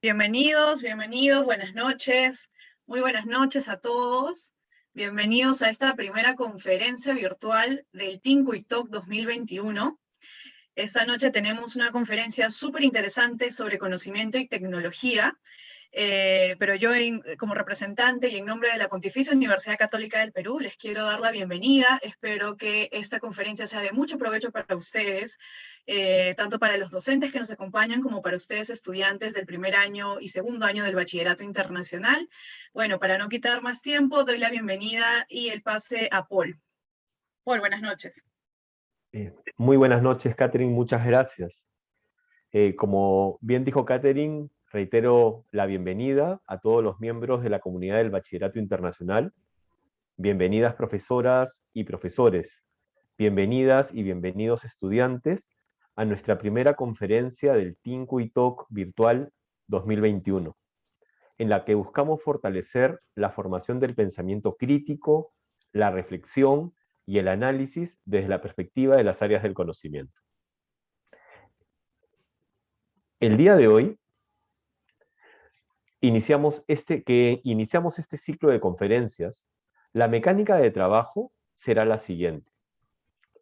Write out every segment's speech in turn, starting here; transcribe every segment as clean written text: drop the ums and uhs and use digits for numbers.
Bienvenidos, bienvenidos, buenas noches. Muy buenas noches a todos. Bienvenidos a esta primera conferencia virtual del Tinku y Talk 2021. Esta noche tenemos una conferencia súper interesante sobre conocimiento y tecnología. Pero yo como representante y en nombre de la Pontificia Universidad Católica del Perú les quiero dar la bienvenida. Espero que esta conferencia sea de mucho provecho para ustedes, tanto para los docentes que nos acompañan como para ustedes estudiantes del primer año y segundo año del Bachillerato Internacional. Bueno, para no quitar más tiempo, doy la bienvenida y el pase a Paul. Paul, buenas noches. Muy buenas noches, Catherine, muchas gracias. Como bien dijo Catherine, reitero la bienvenida a todos los miembros de la comunidad del Bachillerato Internacional. Bienvenidas profesoras y profesores. Bienvenidas y bienvenidos estudiantes a nuestra primera conferencia del Tinku y Talk virtual 2021, en la que buscamos fortalecer la formación del pensamiento crítico, la reflexión y el análisis desde la perspectiva de las áreas del conocimiento. El día de hoy iniciamos este ciclo de conferencias. La mecánica de trabajo será la siguiente.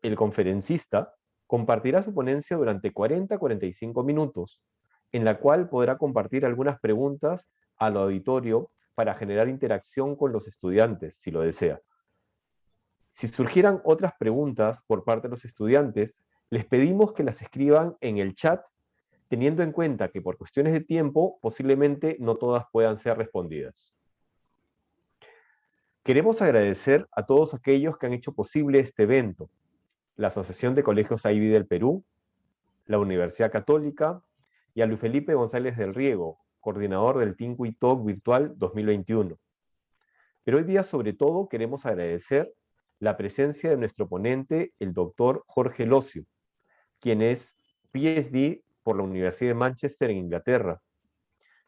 El conferencista compartirá su ponencia durante 40 a 45 minutos, en la cual podrá compartir algunas preguntas al auditorio para generar interacción con los estudiantes, si lo desea. Si surgieran otras preguntas por parte de los estudiantes, les pedimos que las escriban en el chat, teniendo en cuenta que por cuestiones de tiempo, posiblemente no todas puedan ser respondidas. Queremos agradecer a todos aquellos que han hecho posible este evento: la Asociación de Colegios IB del Perú, la Universidad Católica y a Luis Felipe González del Riego, coordinador del Tinku y Talk Virtual 2021. Pero hoy día, sobre todo, queremos agradecer la presencia de nuestro ponente, el doctor Jorge Locio, quien es PhD por la Universidad de Manchester en Inglaterra.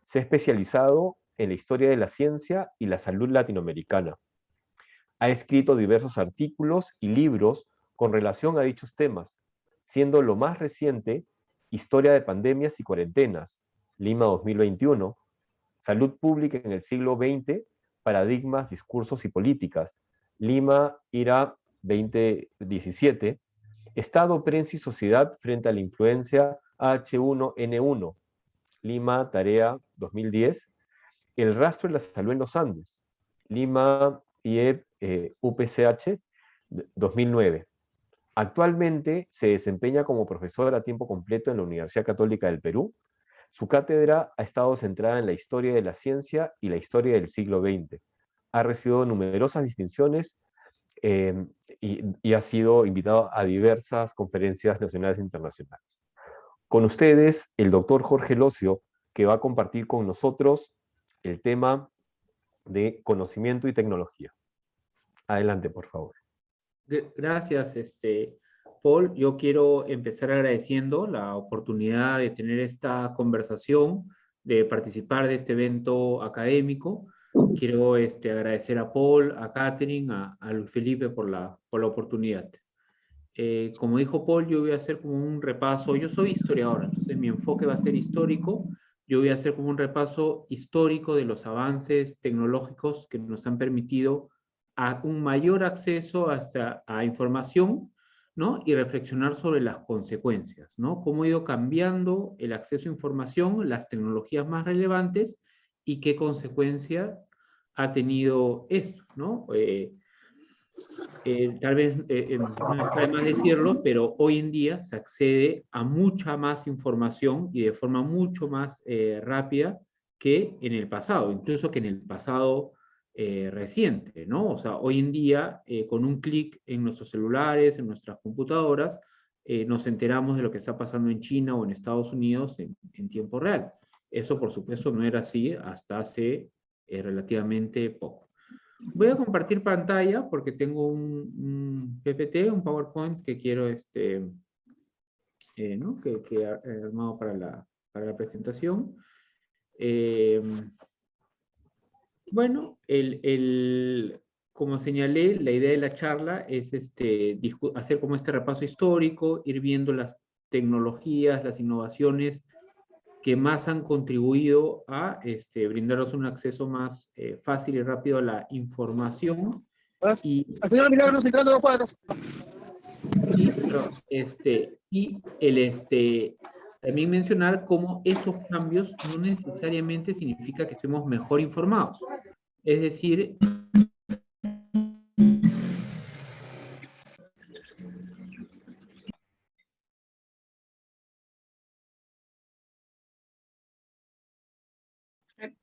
Se ha especializado en la historia de la ciencia y la salud latinoamericana. Ha escrito diversos artículos y libros con relación a dichos temas, siendo lo más reciente Historia de pandemias y cuarentenas, Lima 2021, Salud pública en el siglo XX, Paradigmas, discursos y políticas, Lima, IRA 2017, Estado, prensa y sociedad frente a la influencia H1N1, Lima, Tarea 2010, El rastro de la salud en los Andes, Lima, IEP, UPCH 2009. Actualmente se desempeña como profesor a tiempo completo en la Universidad Católica del Perú. Su cátedra ha estado centrada en la historia de la ciencia y la historia del siglo XX. Ha recibido numerosas distinciones y ha sido invitado a diversas conferencias nacionales e internacionales. Con ustedes, el doctor Jorge Locio, que va a compartir con nosotros el tema de conocimiento y tecnología. Adelante, por favor. Gracias, Paul. Yo quiero empezar agradeciendo la oportunidad de tener esta conversación, de participar de este evento académico. Quiero agradecer a Paul, a Catherine, a Luis Felipe por la oportunidad. Como dijo Paul, yo voy a hacer como un repaso. Yo soy historiador, entonces mi enfoque va a ser histórico. Yo voy a hacer como un repaso histórico de los avances tecnológicos que nos han permitido a un mayor acceso a información, ¿no? Y reflexionar sobre las consecuencias, ¿no? Cómo ha ido cambiando el acceso a información, las tecnologías más relevantes y qué consecuencias ha tenido esto, ¿no? Tal vez no está de más decirlo, pero hoy en día se accede a mucha más información y de forma mucho más rápida que en el pasado, incluso que en el pasado reciente, ¿no? O sea, hoy en día, con un clic en nuestros celulares, en nuestras computadoras, nos enteramos de lo que está pasando en China o en Estados Unidos en tiempo real. Eso, por supuesto, no era así hasta hace relativamente poco. Voy a compartir pantalla porque tengo un PPT, un PowerPoint que quiero, ¿no? que he armado para la presentación. Bueno, como señalé, la idea de la charla es hacer como este repaso histórico, ir viendo las tecnologías, las innovaciones que más han contribuido a brindarnos un acceso más fácil y rápido a la información. Y, al final Milagros entrando 2 cuadras. También mencionar cómo esos cambios no necesariamente significa que estemos mejor informados. Es decir,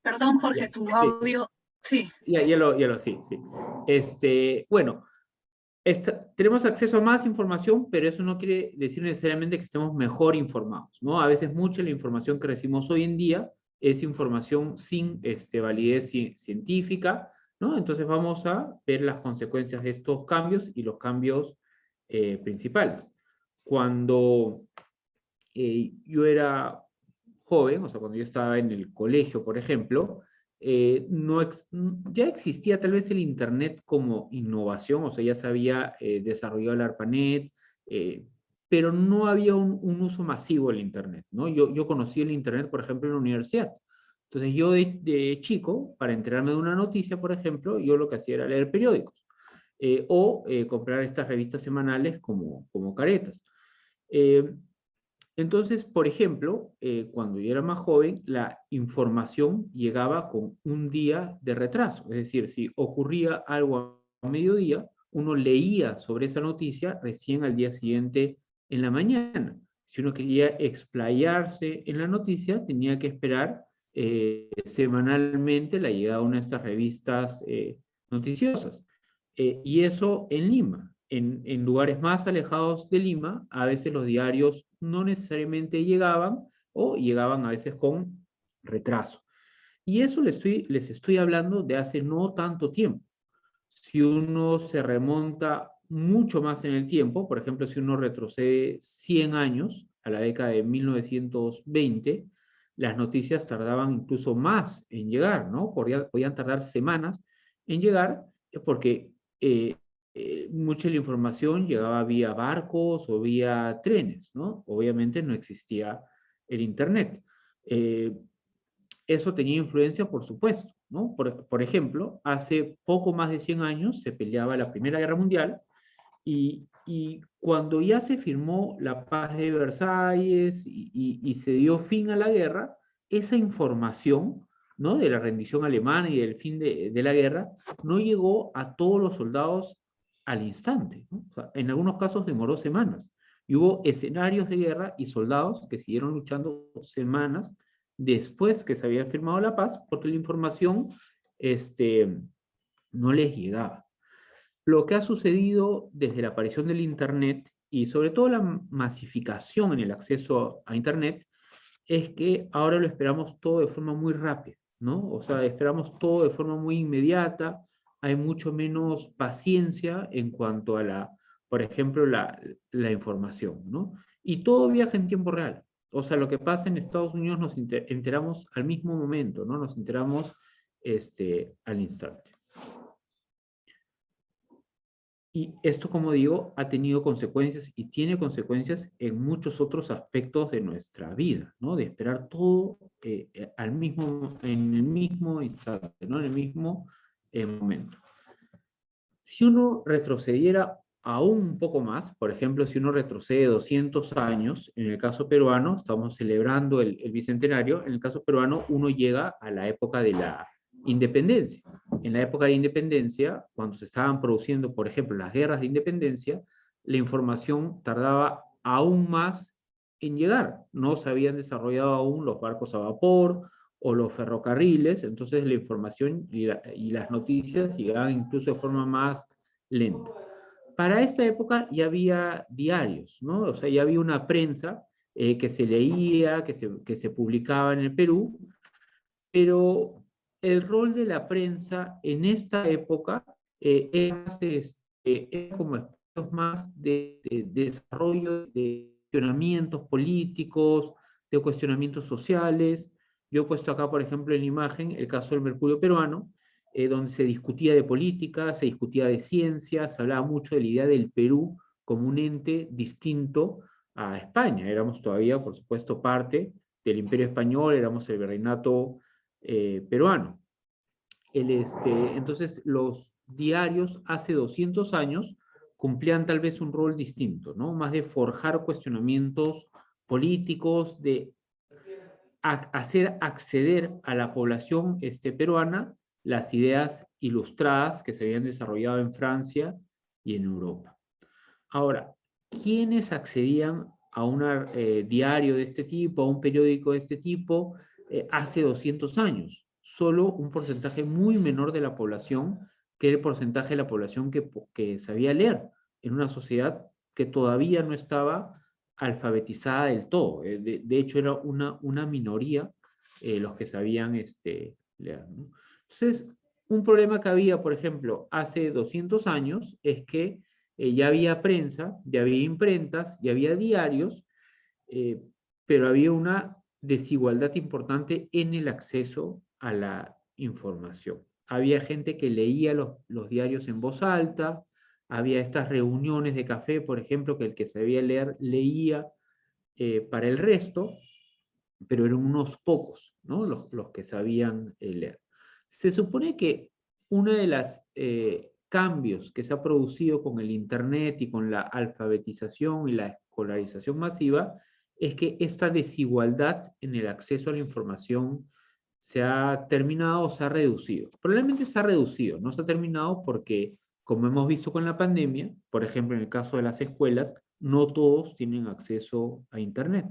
Perdón, Jorge, tu audio. Sí. sí. Bueno, tenemos acceso a más información, pero eso no quiere decir necesariamente que estemos mejor informados, ¿no? A veces mucha de la información que recibimos hoy en día es información sin validez científica, ¿no? Entonces vamos a ver las consecuencias de estos cambios y los cambios principales. Cuando yo era joven, o sea, cuando yo estaba en el colegio, por ejemplo, ya existía tal vez el Internet como innovación, o sea, ya se había desarrollado el ARPANET, pero no había un uso masivo del Internet, ¿no? Yo conocí el Internet, por ejemplo, en la universidad. Entonces yo de chico, para enterarme de una noticia, por ejemplo, yo lo que hacía era leer periódicos o comprar estas revistas semanales como Caretas. Entonces, por ejemplo, cuando yo era más joven, la información llegaba con un día de retraso. Es decir, si ocurría algo a mediodía, uno leía sobre esa noticia recién al día siguiente en la mañana. Si uno quería explayarse en la noticia, tenía que esperar semanalmente la llegada de una de estas revistas noticiosas. Y eso en Lima. En lugares más alejados de Lima, a veces los diarios no necesariamente llegaban o llegaban a veces con retraso. Y eso les estoy hablando de hace no tanto tiempo. Si uno se remonta mucho más en el tiempo, por ejemplo, si uno retrocede 100 años, a la década de 1920, las noticias tardaban incluso más en llegar, ¿no? Podían tardar semanas en llegar porque mucha de la información llegaba vía barcos o vía trenes, ¿no? Obviamente no existía el Internet. Eso tenía influencia, por supuesto, ¿no? Por ejemplo, hace poco más de 100 años se peleaba la Primera Guerra Mundial y cuando ya se firmó la paz de Versalles y se dio fin a la guerra, esa información, ¿no? De la rendición alemana y del fin de la guerra, no llegó a todos los soldados al instante, ¿no? O sea, en algunos casos demoró semanas. Y hubo escenarios de guerra y soldados que siguieron luchando semanas después que se había firmado la paz, porque la información no les llegaba. Lo que ha sucedido desde la aparición del Internet y sobre todo la masificación en el acceso a Internet es que ahora lo esperamos todo de forma muy rápida, ¿no? O sea, esperamos todo de forma muy inmediata, hay mucho menos paciencia en cuanto a por ejemplo, la información, ¿no? Y todo viaja en tiempo real. O sea, lo que pasa en Estados Unidos nos enteramos al mismo momento, ¿no? Nos enteramos al instante. Y esto, como digo, ha tenido consecuencias y tiene consecuencias en muchos otros aspectos de nuestra vida, ¿no? De esperar todo en el mismo instante, ¿no? En el mismo momento. Si uno retrocediera aún un poco más, por ejemplo, si uno retrocede 200 años, en el caso peruano, estamos celebrando el bicentenario, en el caso peruano uno llega a la época de la independencia. En la época de independencia, cuando se estaban produciendo, por ejemplo, las guerras de independencia, la información tardaba aún más en llegar. No se habían desarrollado aún los barcos a vapor o los ferrocarriles, entonces la información y las noticias llegaban incluso de forma más lenta. Para esta época ya había diarios, ¿no? O sea, ya había una prensa que se leía, que se publicaba en el Perú, pero el rol de la prensa en esta época era como espacios más de desarrollo, de cuestionamientos políticos, de cuestionamientos sociales. Yo he puesto acá, por ejemplo, en la imagen el caso del Mercurio peruano, donde se discutía de política, se discutía de ciencia, se hablaba mucho de la idea del Perú como un ente distinto a España. Éramos todavía, por supuesto, parte del Imperio Español, éramos el virreinato peruano. Entonces, los diarios hace 200 años cumplían tal vez un rol distinto, ¿no? Más de forjar cuestionamientos políticos, de hacer acceder a la población peruana las ideas ilustradas que se habían desarrollado en Francia y en Europa. Ahora, ¿quiénes accedían a un diario de este tipo, a un periódico de este tipo, hace 200 años? Solo un porcentaje muy menor de la población, que era el porcentaje de la población que sabía leer, en una sociedad que todavía no estaba alfabetizada del todo. De hecho, era una minoría los que sabían leer, ¿no? Entonces, un problema que había, por ejemplo, hace 200 años es que ya había prensa, ya había imprentas, ya había diarios, pero había una desigualdad importante en el acceso a la información. Había gente que leía los diarios en voz alta, había estas reuniones de café, por ejemplo, que el que sabía leer leía para el resto, pero eran unos pocos, ¿no? Los que sabían leer. Se supone que uno de los cambios que se ha producido con el Internet y con la alfabetización y la escolarización masiva es que esta desigualdad en el acceso a la información se ha terminado o se ha reducido. Probablemente se ha reducido, no se ha terminado porque, como hemos visto con la pandemia, por ejemplo, en el caso de las escuelas, no todos tienen acceso a Internet,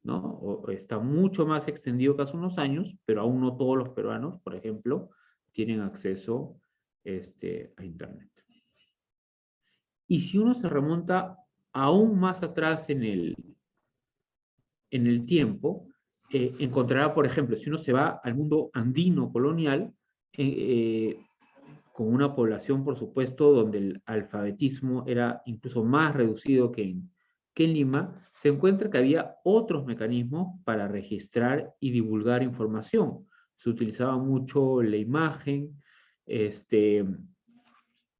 ¿no? O está mucho más extendido que hace unos años, pero aún no todos los peruanos, por ejemplo, tienen acceso a Internet. Y si uno se remonta aún más atrás en el tiempo, encontrará, por ejemplo, si uno se va al mundo andino colonial, con una población, por supuesto, donde el alfabetismo era incluso más reducido que en Lima, se encuentra que había otros mecanismos para registrar y divulgar información. Se utilizaba mucho la imagen,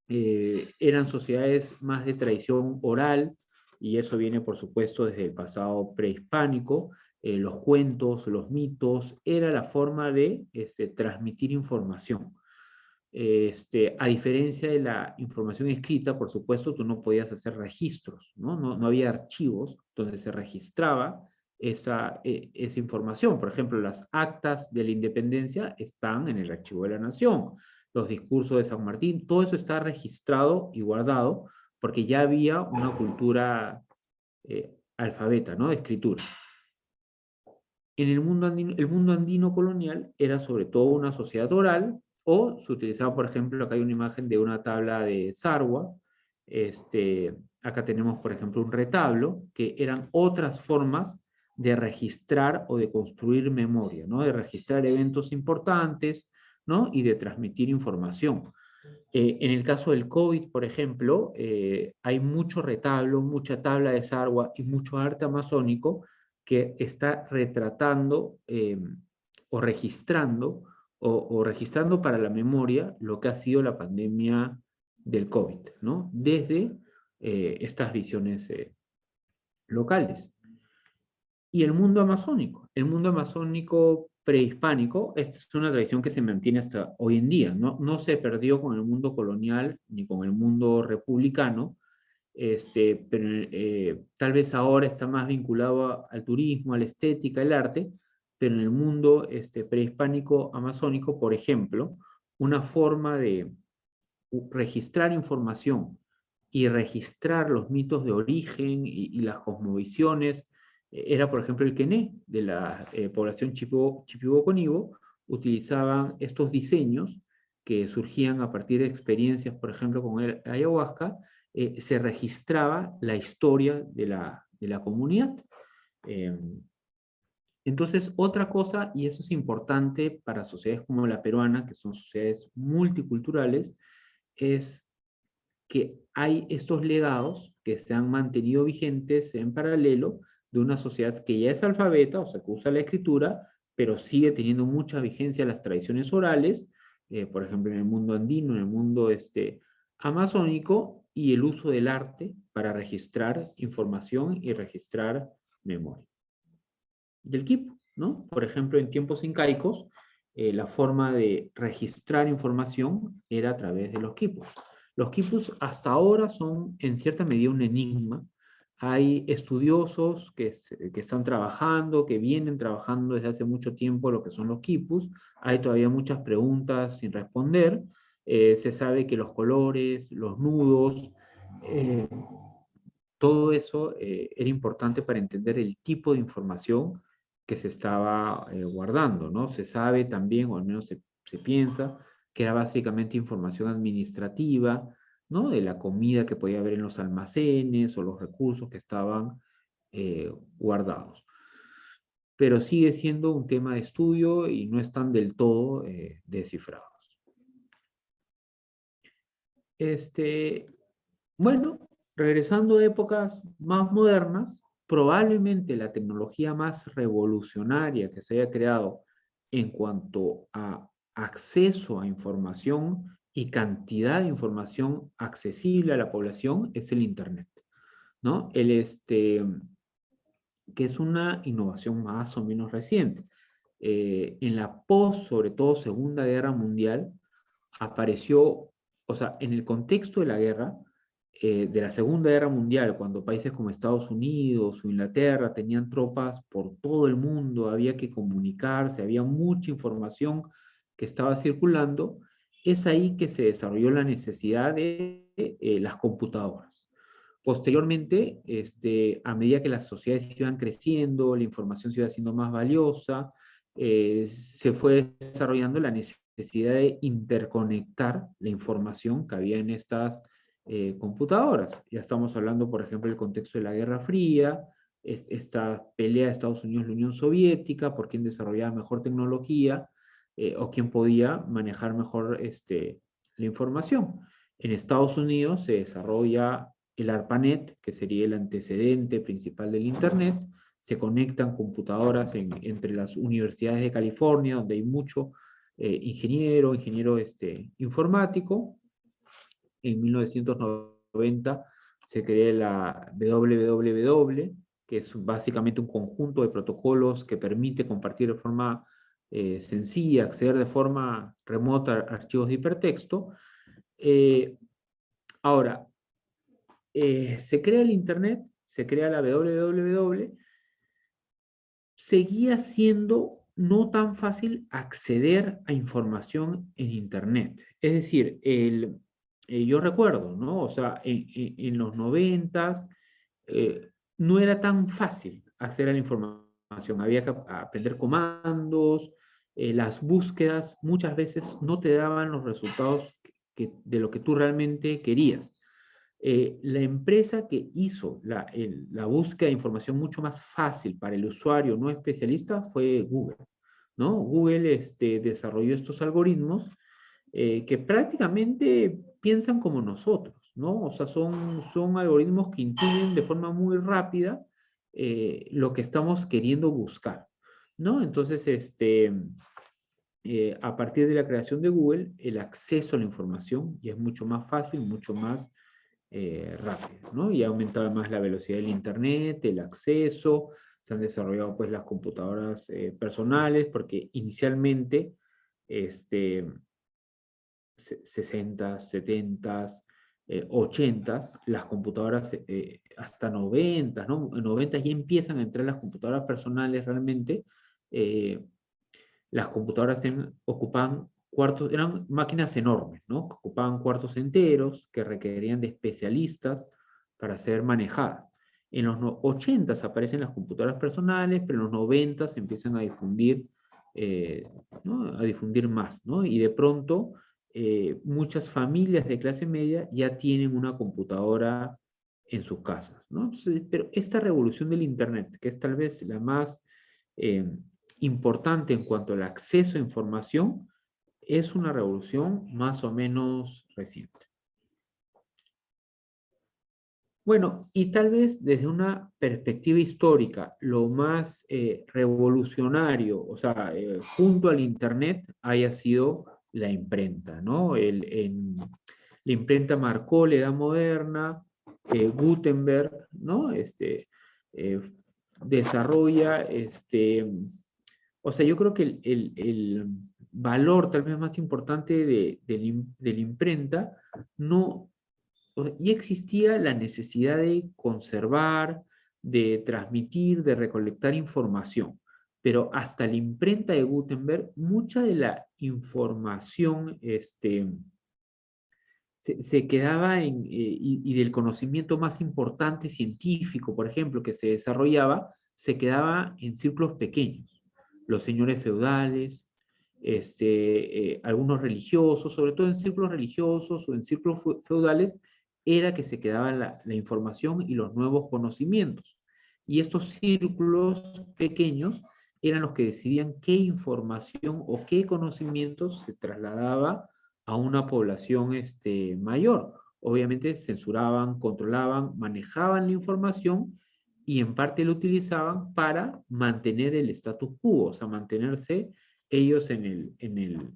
eran sociedades más de tradición oral, y eso viene, por supuesto, desde el pasado prehispánico. Los cuentos, los mitos, era la forma de transmitir información. A diferencia de la información escrita, por supuesto, tú no podías hacer registros, ¿no? No había archivos donde se registraba esa información. Por ejemplo, las actas de la independencia están en el Archivo de la Nación, los discursos de San Martín, todo eso está registrado y guardado porque ya había una cultura alfabeta, ¿no? De escritura. En el mundo andino colonial era sobre todo una sociedad oral, o se utilizaba, por ejemplo, acá hay una imagen de una tabla de Sarwa, acá tenemos, por ejemplo, un retablo, que eran otras formas de registrar o de construir memoria, ¿no? De registrar eventos importantes, ¿no? Y de transmitir información. En el caso del COVID, por ejemplo, hay mucho retablo, mucha tabla de Sarwa y mucho arte amazónico que está retratando o registrando o registrando para la memoria lo que ha sido la pandemia del COVID, ¿no? Desde estas visiones locales. Y el mundo amazónico prehispánico, esta es una tradición que se mantiene hasta hoy en día, no se perdió con el mundo colonial ni con el mundo republicano, pero tal vez ahora está más vinculado al turismo, a la estética, al arte, pero en el mundo prehispánico amazónico, por ejemplo, una forma de registrar información y registrar los mitos de origen y las cosmovisiones era, por ejemplo, el quené de la población Chipibo-Conibo. Utilizaban estos diseños que surgían a partir de experiencias, por ejemplo, con el ayahuasca. Se registraba la historia de la comunidad. Entonces, otra cosa, y eso es importante para sociedades como la peruana, que son sociedades multiculturales, es que hay estos legados que se han mantenido vigentes en paralelo de una sociedad que ya es alfabeta, o sea, que usa la escritura, pero sigue teniendo mucha vigencia las tradiciones orales, por ejemplo, en el mundo andino, en el mundo amazónico, y el uso del arte para registrar información y registrar memoria. del quipu, ¿no? Por ejemplo, en tiempos incaicos, la forma de registrar información era a través de los quipus. Los quipus hasta ahora son en cierta medida un enigma. Hay estudiosos que están trabajando, que vienen trabajando desde hace mucho tiempo lo que son los quipus. Hay todavía muchas preguntas sin responder. Se sabe que los colores, los nudos, todo eso era importante para entender el tipo de información que se estaba guardando, ¿no? Se sabe también, o al menos se piensa, que era básicamente información administrativa, ¿no? De la comida que podía haber en los almacenes o los recursos que estaban guardados. Pero sigue siendo un tema de estudio y no están del todo descifrados. Bueno, regresando a épocas más modernas, probablemente la tecnología más revolucionaria que se haya creado en cuanto a acceso a información y cantidad de información accesible a la población es el Internet, ¿no? Que es una innovación más o menos reciente. En la sobre todo, Segunda Guerra Mundial, apareció, o sea, en el contexto de la guerra, de la Segunda Guerra Mundial, cuando países como Estados Unidos o Inglaterra tenían tropas por todo el mundo, había que comunicarse, había mucha información que estaba circulando, es ahí que se desarrolló la necesidad de las computadoras. Posteriormente, a medida que las sociedades iban creciendo, la información se iba haciendo más valiosa, se fue desarrollando la necesidad de interconectar la información que había en estas computadoras. Ya estamos hablando, por ejemplo, del contexto de la Guerra Fría, esta pelea de Estados Unidos y la Unión Soviética, por quién desarrollaba mejor tecnología o quién podía manejar mejor la información. En Estados Unidos se desarrolla el ARPANET, que sería el antecedente principal del Internet. Se conectan computadoras entre las universidades de California, donde hay mucho ingeniero informático. En 1990 se crea la WWW, que es básicamente un conjunto de protocolos que permite compartir de forma sencilla, acceder de forma remota a archivos de hipertexto. Ahora, se crea el Internet, se crea la WWW, seguía siendo no tan fácil acceder a información en Internet. Es decir, yo recuerdo, ¿no? O sea, en los 90s no era tan fácil acceder a la información. Había que aprender comandos, las búsquedas muchas veces no te daban los resultados de lo que tú realmente querías. La empresa que hizo la búsqueda de información mucho más fácil para el usuario no especialista fue Google, ¿no? Google desarrolló estos algoritmos que prácticamente piensan como nosotros, ¿no? O sea, son algoritmos que intuyen de forma muy rápida lo que estamos queriendo buscar, ¿no? Entonces, a partir de la creación de Google, el acceso a la información ya es mucho más fácil, mucho más rápido, ¿no? Y ha aumentado más la velocidad del Internet, el acceso, se han desarrollado pues las computadoras personales, porque inicialmente, 60, 70, 80, las computadoras hasta 90, ¿no? En 90 ya empiezan a entrar las computadoras personales realmente. Las computadoras ocupaban cuartos, eran máquinas enormes, ¿no? Que ocupaban cuartos enteros, que requerían de especialistas para ser manejadas. En los 80 aparecen las computadoras personales, pero en los 90 se empiezan a difundir, ¿no? A difundir más, ¿no? Y de pronto muchas familias de clase media ya tienen una computadora en sus casas, ¿no? Entonces, pero esta revolución del Internet, que es tal vez la más importante en cuanto al acceso a información, es una revolución más o menos reciente. Bueno, y tal vez desde una perspectiva histórica, lo más revolucionario, o sea, junto al Internet, haya sido la imprenta, ¿no? La imprenta marcó la edad moderna, Gutenberg, ¿no? desarrolla, o sea, yo creo que el valor tal vez más importante de la imprenta, no, o sea, ya existía la necesidad de conservar, de transmitir, de recolectar información. Pero hasta la imprenta de Gutenberg, mucha de la información se quedaba y del conocimiento más importante científico, por ejemplo, que se desarrollaba, se quedaba en círculos pequeños. Los señores feudales, algunos religiosos, sobre todo en círculos religiosos o en círculos feudales, era que se quedaba la información y los nuevos conocimientos. Y estos círculos pequeños eran los que decidían qué información o qué conocimientos se trasladaba a una población mayor. Obviamente censuraban, controlaban, manejaban la información y en parte lo utilizaban para mantener el status quo, o sea, mantenerse ellos en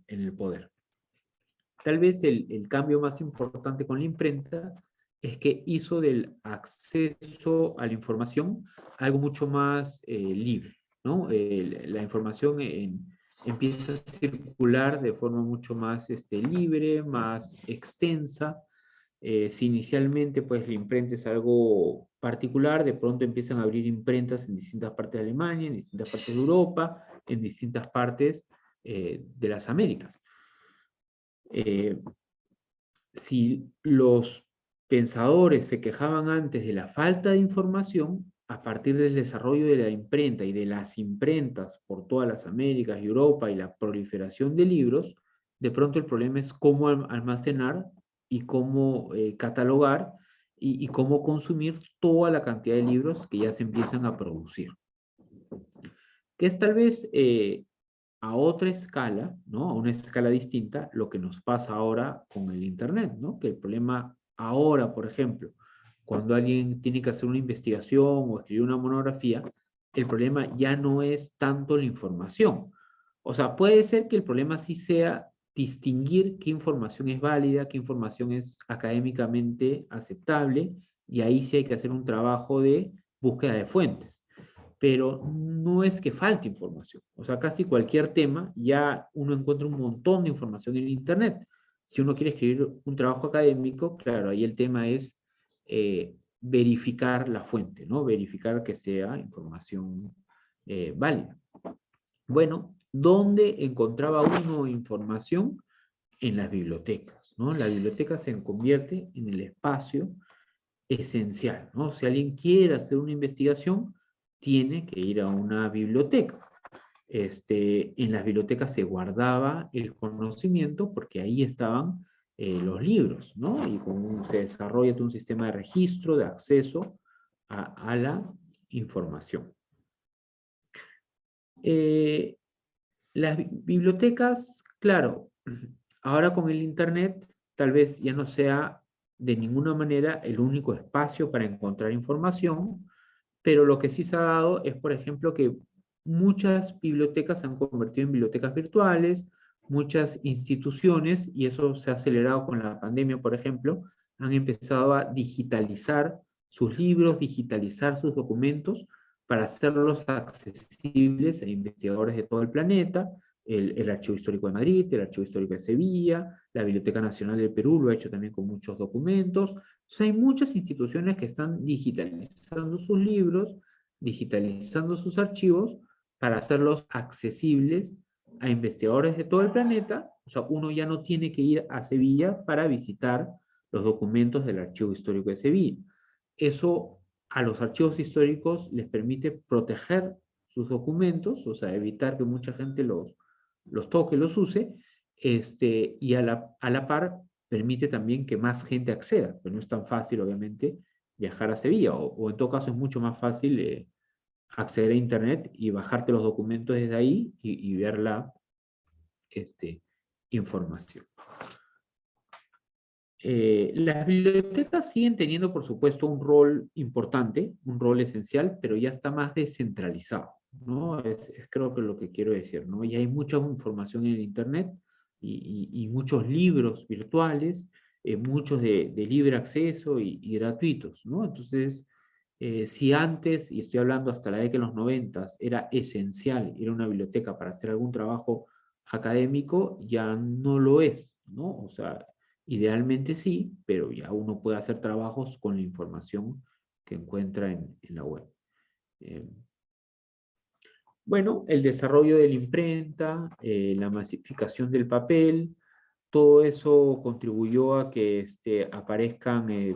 el poder. Tal vez el cambio más importante con la imprenta es que hizo del acceso a la información algo mucho más libre, ¿no? La información empieza a circular de forma mucho más libre, más extensa. Si inicialmente pues la imprenta es algo particular, de pronto empiezan a abrir imprentas en distintas partes de Alemania, en distintas partes de Europa, en distintas partes de las Américas. Si los pensadores se quejaban antes de la falta de información, a partir del desarrollo de la imprenta y de las imprentas por todas las Américas y Europa y la proliferación de libros, de pronto el problema es cómo almacenar y cómo catalogar y cómo consumir toda la cantidad de libros que ya se empiezan a producir. Que es tal vez a otra escala, ¿no? A una escala distinta, lo que nos pasa ahora con el Internet, ¿no? Que el problema ahora, por ejemplo, cuando alguien tiene que hacer una investigación o escribir una monografía, el problema ya no es tanto la información. O sea, puede ser que el problema sí sea distinguir qué información es válida, qué información es académicamente aceptable, y ahí sí hay que hacer un trabajo de búsqueda de fuentes. Pero no es que falte información. O sea, casi cualquier tema ya uno encuentra un montón de información en Internet. Si uno quiere escribir un trabajo académico, claro, ahí el tema es verificar la fuente, ¿no? Verificar que sea información válida. Bueno, ¿dónde encontraba uno información? En las bibliotecas, ¿no? La biblioteca se convierte en el espacio esencial, ¿no? Si alguien quiere hacer una investigación, tiene que ir a una biblioteca. En las bibliotecas se guardaba el conocimiento porque ahí estaban los libros, ¿no? Y se desarrolla todo un sistema de registro, de acceso a la información. Las bibliotecas, claro, ahora con el Internet, tal vez ya no sea de ninguna manera el único espacio para encontrar información, pero lo que sí se ha dado es, por ejemplo, que muchas bibliotecas se han convertido en bibliotecas virtuales, muchas instituciones, y eso se ha acelerado con la pandemia, por ejemplo, han empezado a digitalizar sus libros, digitalizar sus documentos para hacerlos accesibles a investigadores de todo el planeta. El Archivo Histórico de Madrid, el Archivo Histórico de Sevilla, la Biblioteca Nacional del Perú lo ha hecho también con muchos documentos. Entonces hay muchas instituciones que están digitalizando sus libros, digitalizando sus archivos para hacerlos accesibles a investigadores de todo el planeta. O sea, uno ya no tiene que ir a Sevilla para visitar los documentos del Archivo Histórico de Sevilla. Eso a los archivos históricos les permite proteger sus documentos, o sea, evitar que mucha gente los toque, los use, y a la par permite también que más gente acceda, pero no es tan fácil, obviamente, viajar a Sevilla, o en todo caso es mucho más fácil acceder a Internet y bajarte los documentos desde ahí y ver la información. Las bibliotecas siguen teniendo, por supuesto, un rol importante, un rol esencial, pero ya está más descentralizado, ¿no? Es creo que lo que quiero decir, ¿no? Y hay mucha información en el Internet y muchos libros virtuales, muchos de libre acceso y gratuitos, ¿no? Entonces, Si antes, y estoy hablando hasta la década de los 90, era esencial ir a una biblioteca para hacer algún trabajo académico, ya no lo es, ¿no? O sea, idealmente sí, pero ya uno puede hacer trabajos con la información que encuentra en la web. Bueno, el desarrollo de la imprenta, la masificación del papel, todo eso contribuyó a que aparezcan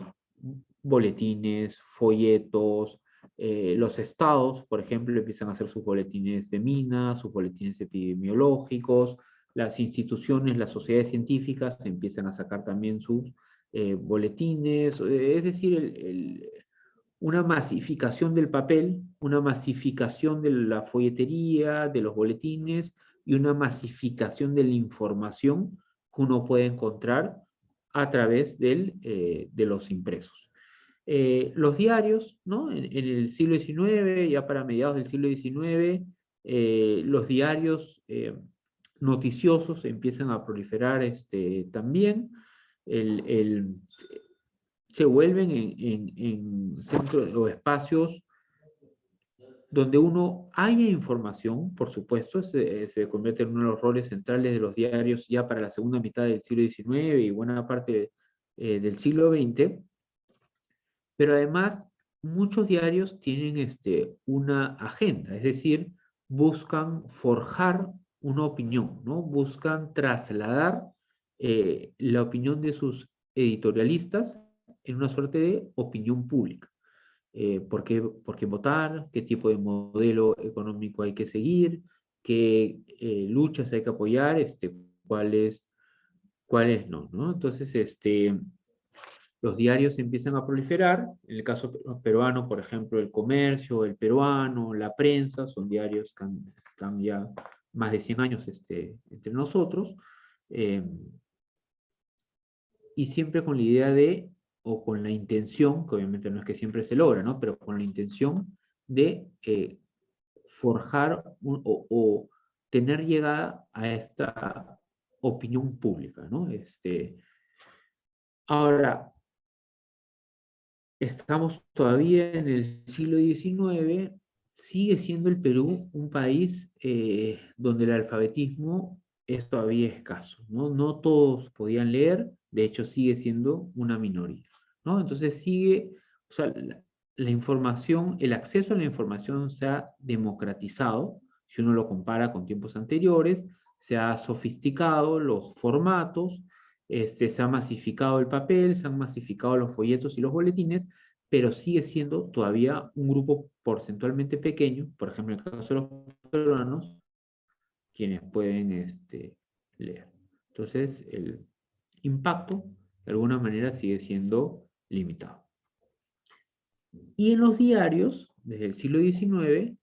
boletines, folletos, los estados, por ejemplo, empiezan a hacer sus boletines de minas, sus boletines epidemiológicos, las instituciones, las sociedades científicas empiezan a sacar también sus boletines, es decir, una masificación del papel, una masificación de la folletería, de los boletines y una masificación de la información que uno puede encontrar a través de los impresos. Los diarios, ¿no? En el siglo XIX, ya para mediados del siglo XIX, los diarios noticiosos empiezan a proliferar también. El, se vuelven en centros o espacios donde uno haya información, por supuesto, se convierte en uno de los roles centrales de los diarios ya para la segunda mitad del siglo XIX y buena parte del siglo XX, pero además muchos diarios tienen una agenda, es decir, buscan forjar una opinión, ¿no? Buscan trasladar la opinión de sus editorialistas en una suerte de opinión pública. Por qué votar? ¿Qué tipo de modelo económico hay que seguir? ¿Qué luchas hay que apoyar? ¿Cuáles no, ¿no? Entonces, los diarios empiezan a proliferar. En el caso peruano, por ejemplo, El Comercio, El Peruano, La Prensa, son diarios que están ya más de 100 años entre nosotros. Y siempre con la idea de, o con la intención, que obviamente no es que siempre se logra, ¿no? Pero con la intención de forjar o tener llegada a esta opinión pública, ¿no? Ahora, estamos todavía en el siglo XIX, sigue siendo el Perú un país donde el alfabetismo es todavía escaso, ¿no? No todos podían leer, de hecho sigue siendo una minoría, ¿no? Entonces sigue, o sea, la información, el acceso a la información se ha democratizado, si uno lo compara con tiempos anteriores, se ha sofisticado los formatos, se ha masificado el papel, se han masificado los folletos y los boletines, pero sigue siendo todavía un grupo porcentualmente pequeño, por ejemplo, en el caso de los peruanos, quienes pueden leer. Entonces, el impacto, de alguna manera, sigue siendo limitado. Y en los diarios, desde el siglo XIX,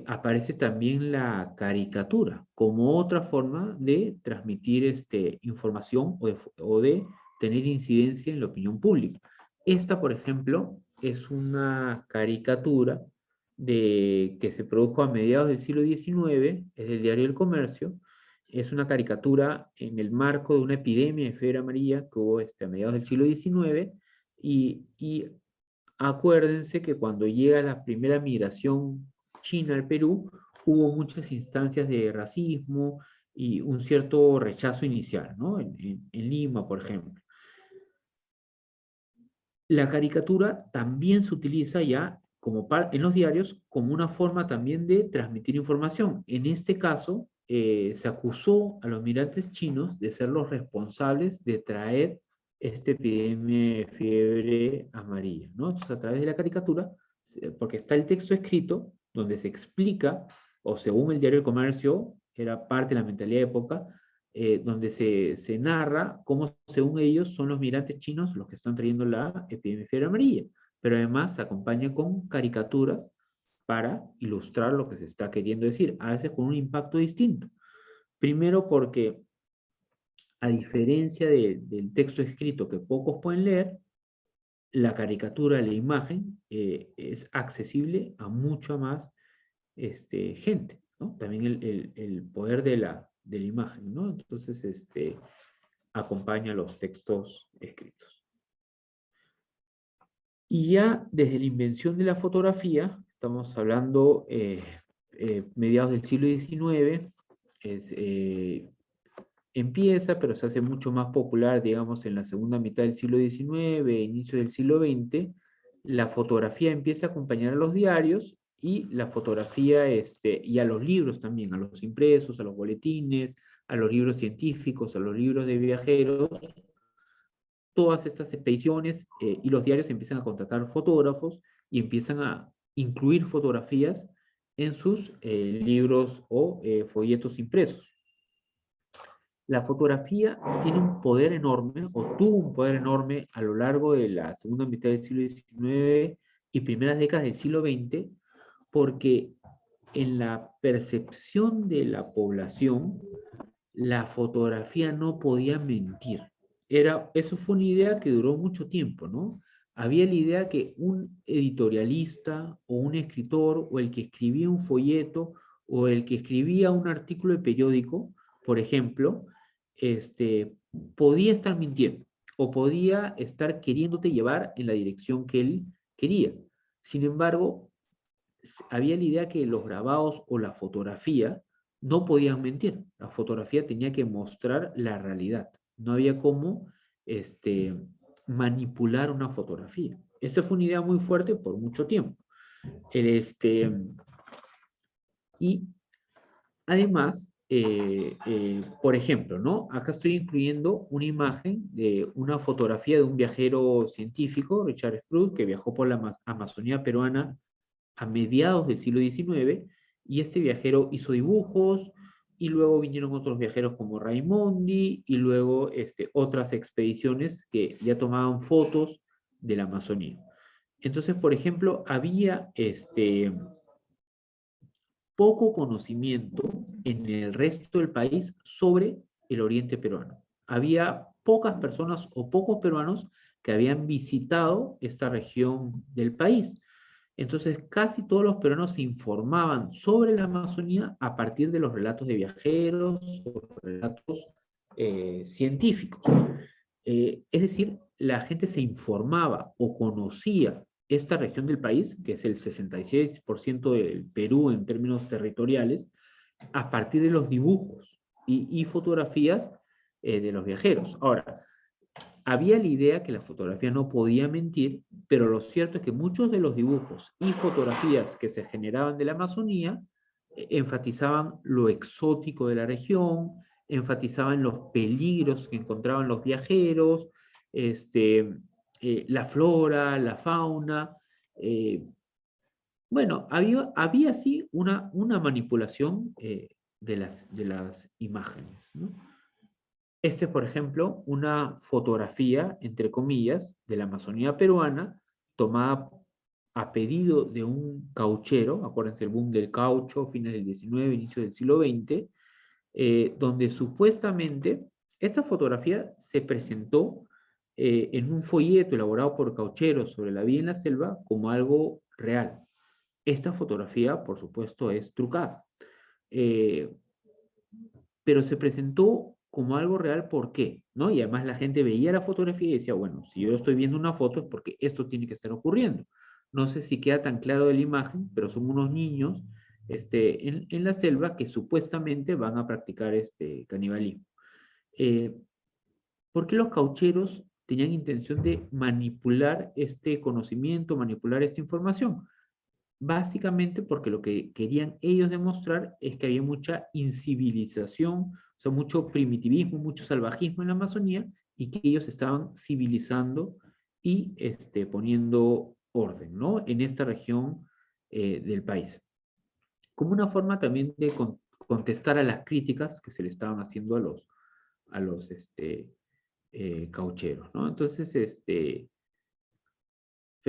aparece también la caricatura como otra forma de transmitir información o de tener incidencia en la opinión pública. Esta, por ejemplo, es una caricatura que se produjo a mediados del siglo XIX, es del diario El Comercio. Es una caricatura en el marco de una epidemia de fiebre amarilla que hubo a mediados del siglo XIX y acuérdense que cuando llega la primera migración china al Perú, hubo muchas instancias de racismo y un cierto rechazo inicial, ¿no? En Lima, por ejemplo. La caricatura también se utiliza ya en los diarios como una forma también de transmitir información. En este caso, se acusó a los migrantes chinos de ser los responsables de traer esta epidemia de fiebre amarilla, ¿no? Entonces, a través de la caricatura, porque está el texto escrito, donde se explica, o según el diario El Comercio, era parte de la mentalidad de época, donde se narra cómo, según ellos, son los migrantes chinos los que están trayendo la epidemia de fiebre amarilla, pero además se acompaña con caricaturas para ilustrar lo que se está queriendo decir, a veces con un impacto distinto. Primero porque, a diferencia del texto escrito que pocos pueden leer, la caricatura, la imagen, es accesible a mucha más gente, ¿no? También el poder de la imagen, ¿no? Entonces, acompaña los textos escritos. Y ya desde la invención de la fotografía, estamos hablando mediados del siglo XIX, es, empieza, pero se hace mucho más popular, digamos, en la segunda mitad del siglo XIX, inicio del siglo XX, la fotografía empieza a acompañar a los diarios y la fotografía, y a los libros también, a los impresos, a los boletines, a los libros científicos, a los libros de viajeros, todas estas expediciones y los diarios empiezan a contratar fotógrafos y empiezan a incluir fotografías en sus libros o folletos impresos. La fotografía tiene un poder enorme, o tuvo un poder enorme a lo largo de la segunda mitad del siglo XIX y primeras décadas del siglo XX, porque en la percepción de la población, la fotografía no podía mentir. Eso fue una idea que duró mucho tiempo, ¿no? Había la idea que un editorialista o un escritor o el que escribía un folleto o el que escribía un artículo de periódico, por ejemplo, podía estar mintiendo o podía estar queriéndote llevar en la dirección que él quería. Sin embargo, había la idea que los grabados o la fotografía no podían mentir. La fotografía tenía que mostrar la realidad. No había cómo manipular una fotografía. Esa fue una idea muy fuerte por mucho tiempo. Y además, por ejemplo, ¿no? Acá estoy incluyendo una imagen de una fotografía de un viajero científico, Richard Sproul, que viajó por la Amazonía peruana a mediados del siglo XIX, y este viajero hizo dibujos, y luego vinieron otros viajeros como Raimondi, y luego otras expediciones que ya tomaban fotos de la Amazonía. Entonces, por ejemplo, había poco conocimiento en el resto del país sobre el oriente peruano. Había pocas personas o pocos peruanos que habían visitado esta región del país. Entonces, casi todos los peruanos se informaban sobre la Amazonía a partir de los relatos de viajeros o relatos científicos. Es decir, la gente se informaba o conocía esta región del país, que es el 66% del Perú en términos territoriales, a partir de los dibujos y fotografías de los viajeros. Ahora, había la idea que la fotografía no podía mentir, pero lo cierto es que muchos de los dibujos y fotografías que se generaban de la Amazonía enfatizaban lo exótico de la región, enfatizaban los peligros que encontraban los viajeros, la flora, la fauna. Bueno, había sí una manipulación de las imágenes, ¿no? Por ejemplo, una fotografía, entre comillas, de la Amazonía peruana, tomada a pedido de un cauchero, acuérdense el boom del caucho, fines del XIX, inicio del siglo XX, donde supuestamente esta fotografía se presentó en un folleto elaborado por caucheros sobre la vida en la selva como algo real. Esta fotografía, por supuesto, es trucada. Pero se presentó como algo real, ¿por qué? ¿No? Y además la gente veía la fotografía y decía, bueno, si yo estoy viendo una foto es porque esto tiene que estar ocurriendo. No sé si queda tan claro de la imagen, pero son unos niños en la selva que supuestamente van a practicar canibalismo. ¿Por qué los caucheros tenían intención de manipular este conocimiento, manipular esta información? Básicamente porque lo que querían ellos demostrar es que había mucha incivilización, o sea, mucho primitivismo, mucho salvajismo en la Amazonía, y que ellos estaban civilizando y poniendo orden, ¿no? En esta región del país. Como una forma también de contestar a las críticas que se le estaban haciendo a los caucheros, ¿no? Entonces, pero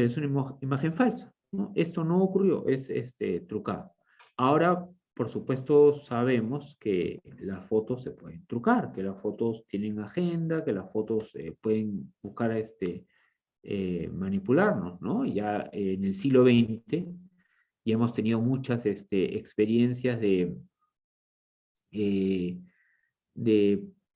es una imagen falsa, ¿no? Esto no ocurrió, es trucado. Ahora, por supuesto, sabemos que las fotos se pueden trucar, que las fotos tienen agenda, que las fotos pueden buscar manipularnos, ¿no? Ya en el siglo XX ya hemos tenido muchas experiencias de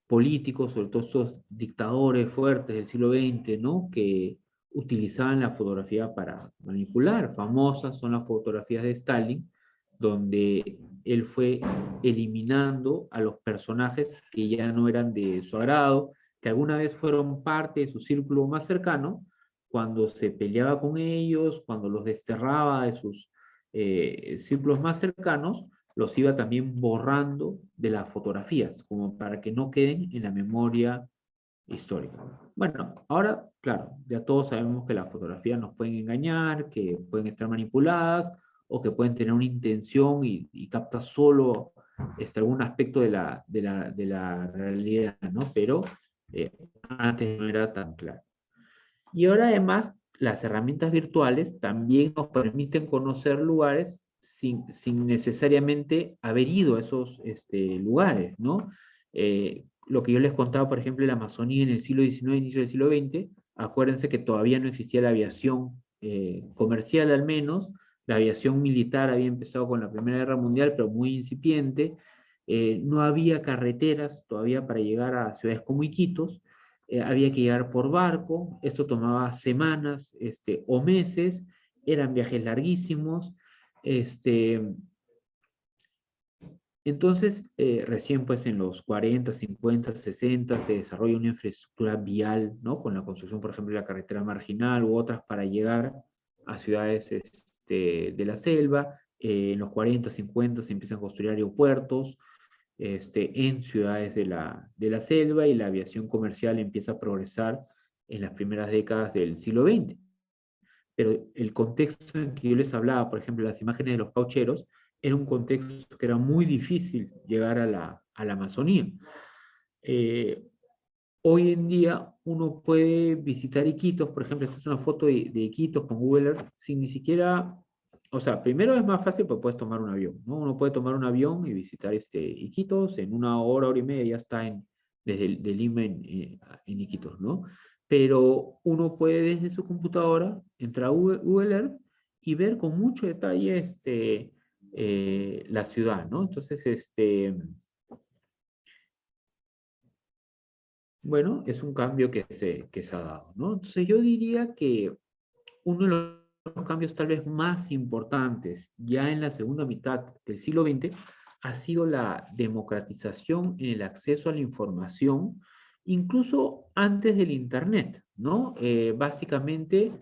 políticos, sobre todo estos dictadores fuertes del siglo XX, ¿no? Que utilizaban la fotografía para manipular. Famosas son las fotografías de Stalin, donde él fue eliminando a los personajes que ya no eran de su agrado, que alguna vez fueron parte de su círculo más cercano, cuando se peleaba con ellos, cuando los desterraba de sus círculos más cercanos, los iba también borrando de las fotografías, como para que no queden en la memoria histórica. Bueno, ahora, claro, ya todos sabemos que las fotografías nos pueden engañar, que pueden estar manipuladas, o que pueden tener una intención y capta solo algún aspecto de la realidad, ¿no? Pero antes no era tan claro. Y ahora además, las herramientas virtuales también nos permiten conocer lugares sin necesariamente haber ido a esos lugares, ¿no? Lo que yo les contaba, por ejemplo, en la Amazonía en el siglo XIX, inicio del siglo XX, acuérdense que todavía no existía la aviación comercial al menos, la aviación militar había empezado con la Primera Guerra Mundial, pero muy incipiente, no había carreteras todavía para llegar a ciudades como Iquitos, había que llegar por barco, esto tomaba semanas o meses, eran viajes larguísimos, entonces recién pues en los 40, 50, 60 se desarrolla una infraestructura vial, ¿no? Con la construcción, por ejemplo, de la carretera marginal u otras para llegar a ciudades de la selva. En los 40, 50 se empiezan a construir aeropuertos, en ciudades de la selva, y la aviación comercial empieza a progresar en las primeras décadas del siglo XX. Pero el contexto en que yo les hablaba, por ejemplo, las imágenes de los caucheros, era un contexto que era muy difícil llegar a la Amazonía. Hoy en día uno puede visitar Iquitos, por ejemplo, esta es una foto de Iquitos con Google Earth, sin ni siquiera, o sea, primero es más fácil porque puedes tomar un avión, ¿no? Uno puede tomar un avión y visitar Iquitos, en una hora y media ya está desde de Lima en Iquitos, ¿no? Pero uno puede desde su computadora entrar a Google Earth y ver con mucho detalle la ciudad, ¿no? Entonces, bueno, es un cambio que se ha dado, ¿no? Entonces yo diría que uno de los cambios tal vez más importantes ya en la segunda mitad del siglo XX ha sido la democratización en el acceso a la información, incluso antes del Internet, ¿no? Básicamente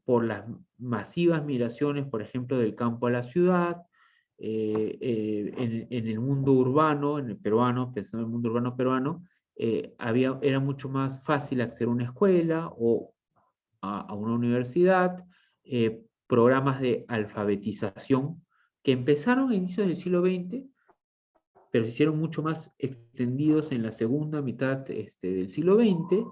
por las masivas migraciones, por ejemplo, del campo a la ciudad, en el mundo urbano, en el peruano, pensando en el mundo urbano peruano, era mucho más fácil acceder a una escuela o a una universidad, programas de alfabetización que empezaron a inicios del siglo XX, pero se hicieron mucho más extendidos en la segunda mitad del siglo XX.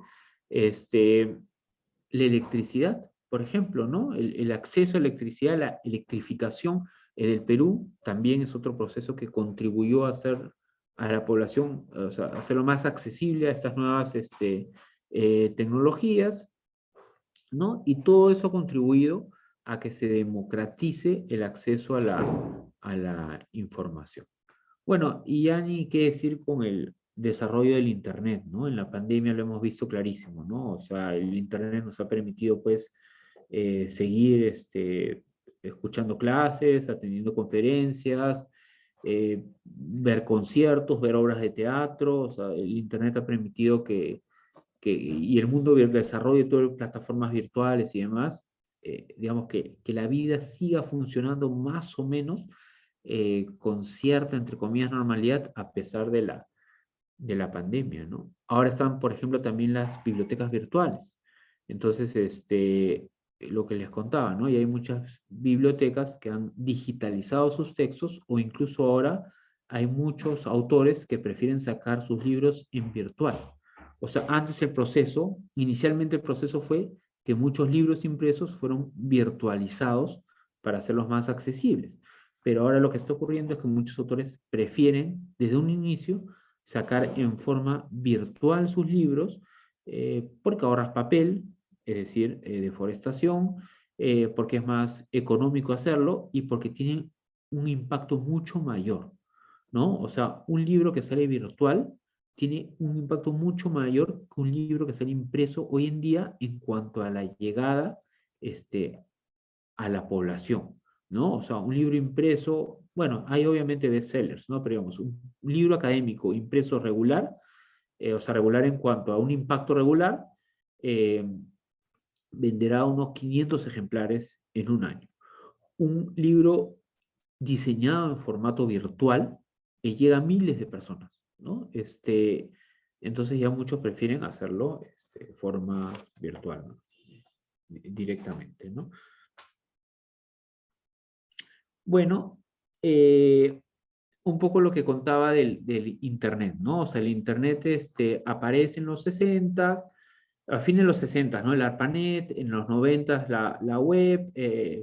La electricidad, por ejemplo, ¿no? El acceso a electricidad, la electrificación del Perú también es otro proceso que contribuyó a hacer a la población, o sea, hacerlo más accesible a estas nuevas tecnologías, ¿no? Y todo eso ha contribuido a que se democratice el acceso a la información. Bueno, y ya ni qué decir con el desarrollo del Internet, ¿no? En la pandemia lo hemos visto clarísimo, ¿no? O sea, el Internet nos ha permitido, pues, seguir escuchando clases, atendiendo conferencias, ver conciertos, ver obras de teatro. O sea, el Internet ha permitido y el mundo del desarrollo de todas las plataformas virtuales y demás, digamos que la vida siga funcionando más o menos con cierta, entre comillas, normalidad a pesar de la pandemia, ¿no? Ahora están, por ejemplo, también las bibliotecas virtuales. Entonces, lo que les contaba, ¿no? Y hay muchas bibliotecas que han digitalizado sus textos, o incluso ahora hay muchos autores que prefieren sacar sus libros en virtual. O sea, antes inicialmente el proceso fue que muchos libros impresos fueron virtualizados para hacerlos más accesibles. Pero ahora lo que está ocurriendo es que muchos autores prefieren, desde un inicio, sacar en forma virtual sus libros, porque ahorras papel, es decir, deforestación, porque es más económico hacerlo y porque tiene un impacto mucho mayor, ¿no? O sea, un libro que sale virtual tiene un impacto mucho mayor que un libro que sale impreso hoy en día en cuanto a la llegada a la población, ¿no? O sea, un libro impreso, bueno, hay obviamente bestsellers, ¿no? Pero digamos, un libro académico impreso regular, o sea, regular en cuanto a un impacto regular, eh, venderá unos 500 ejemplares en un año. Un libro diseñado en formato virtual llega a miles de personas, ¿no? Entonces ya muchos prefieren hacerlo de forma virtual, ¿no? Directamente, ¿no? Bueno, un poco lo que contaba del Internet, ¿no? O sea, el Internet aparece en los 60s, a fines de los 60, ¿no? El ARPANET, en los 90 la web,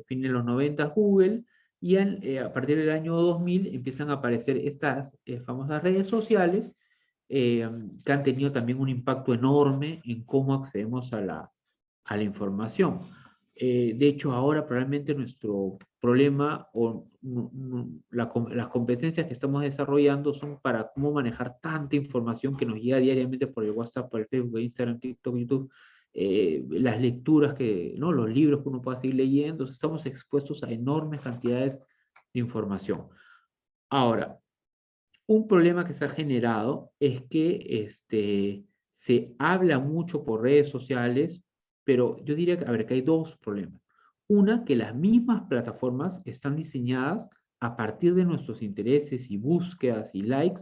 fines de los 90 Google, y a partir del año 2000 empiezan a aparecer estas famosas redes sociales que han tenido también un impacto enorme en cómo accedemos a la información. De hecho, ahora probablemente nuestro problema o las competencias que estamos desarrollando son para cómo manejar tanta información que nos llega diariamente por el WhatsApp, por el Facebook, Instagram, TikTok, YouTube, las lecturas ¿no? Los libros que uno pueda seguir leyendo. Estamos expuestos a enormes cantidades de información. Ahora, un problema que se ha generado es que se habla mucho por redes sociales, pero yo diría que, a ver, que hay dos problemas. Una, que las mismas plataformas están diseñadas a partir de nuestros intereses y búsquedas y likes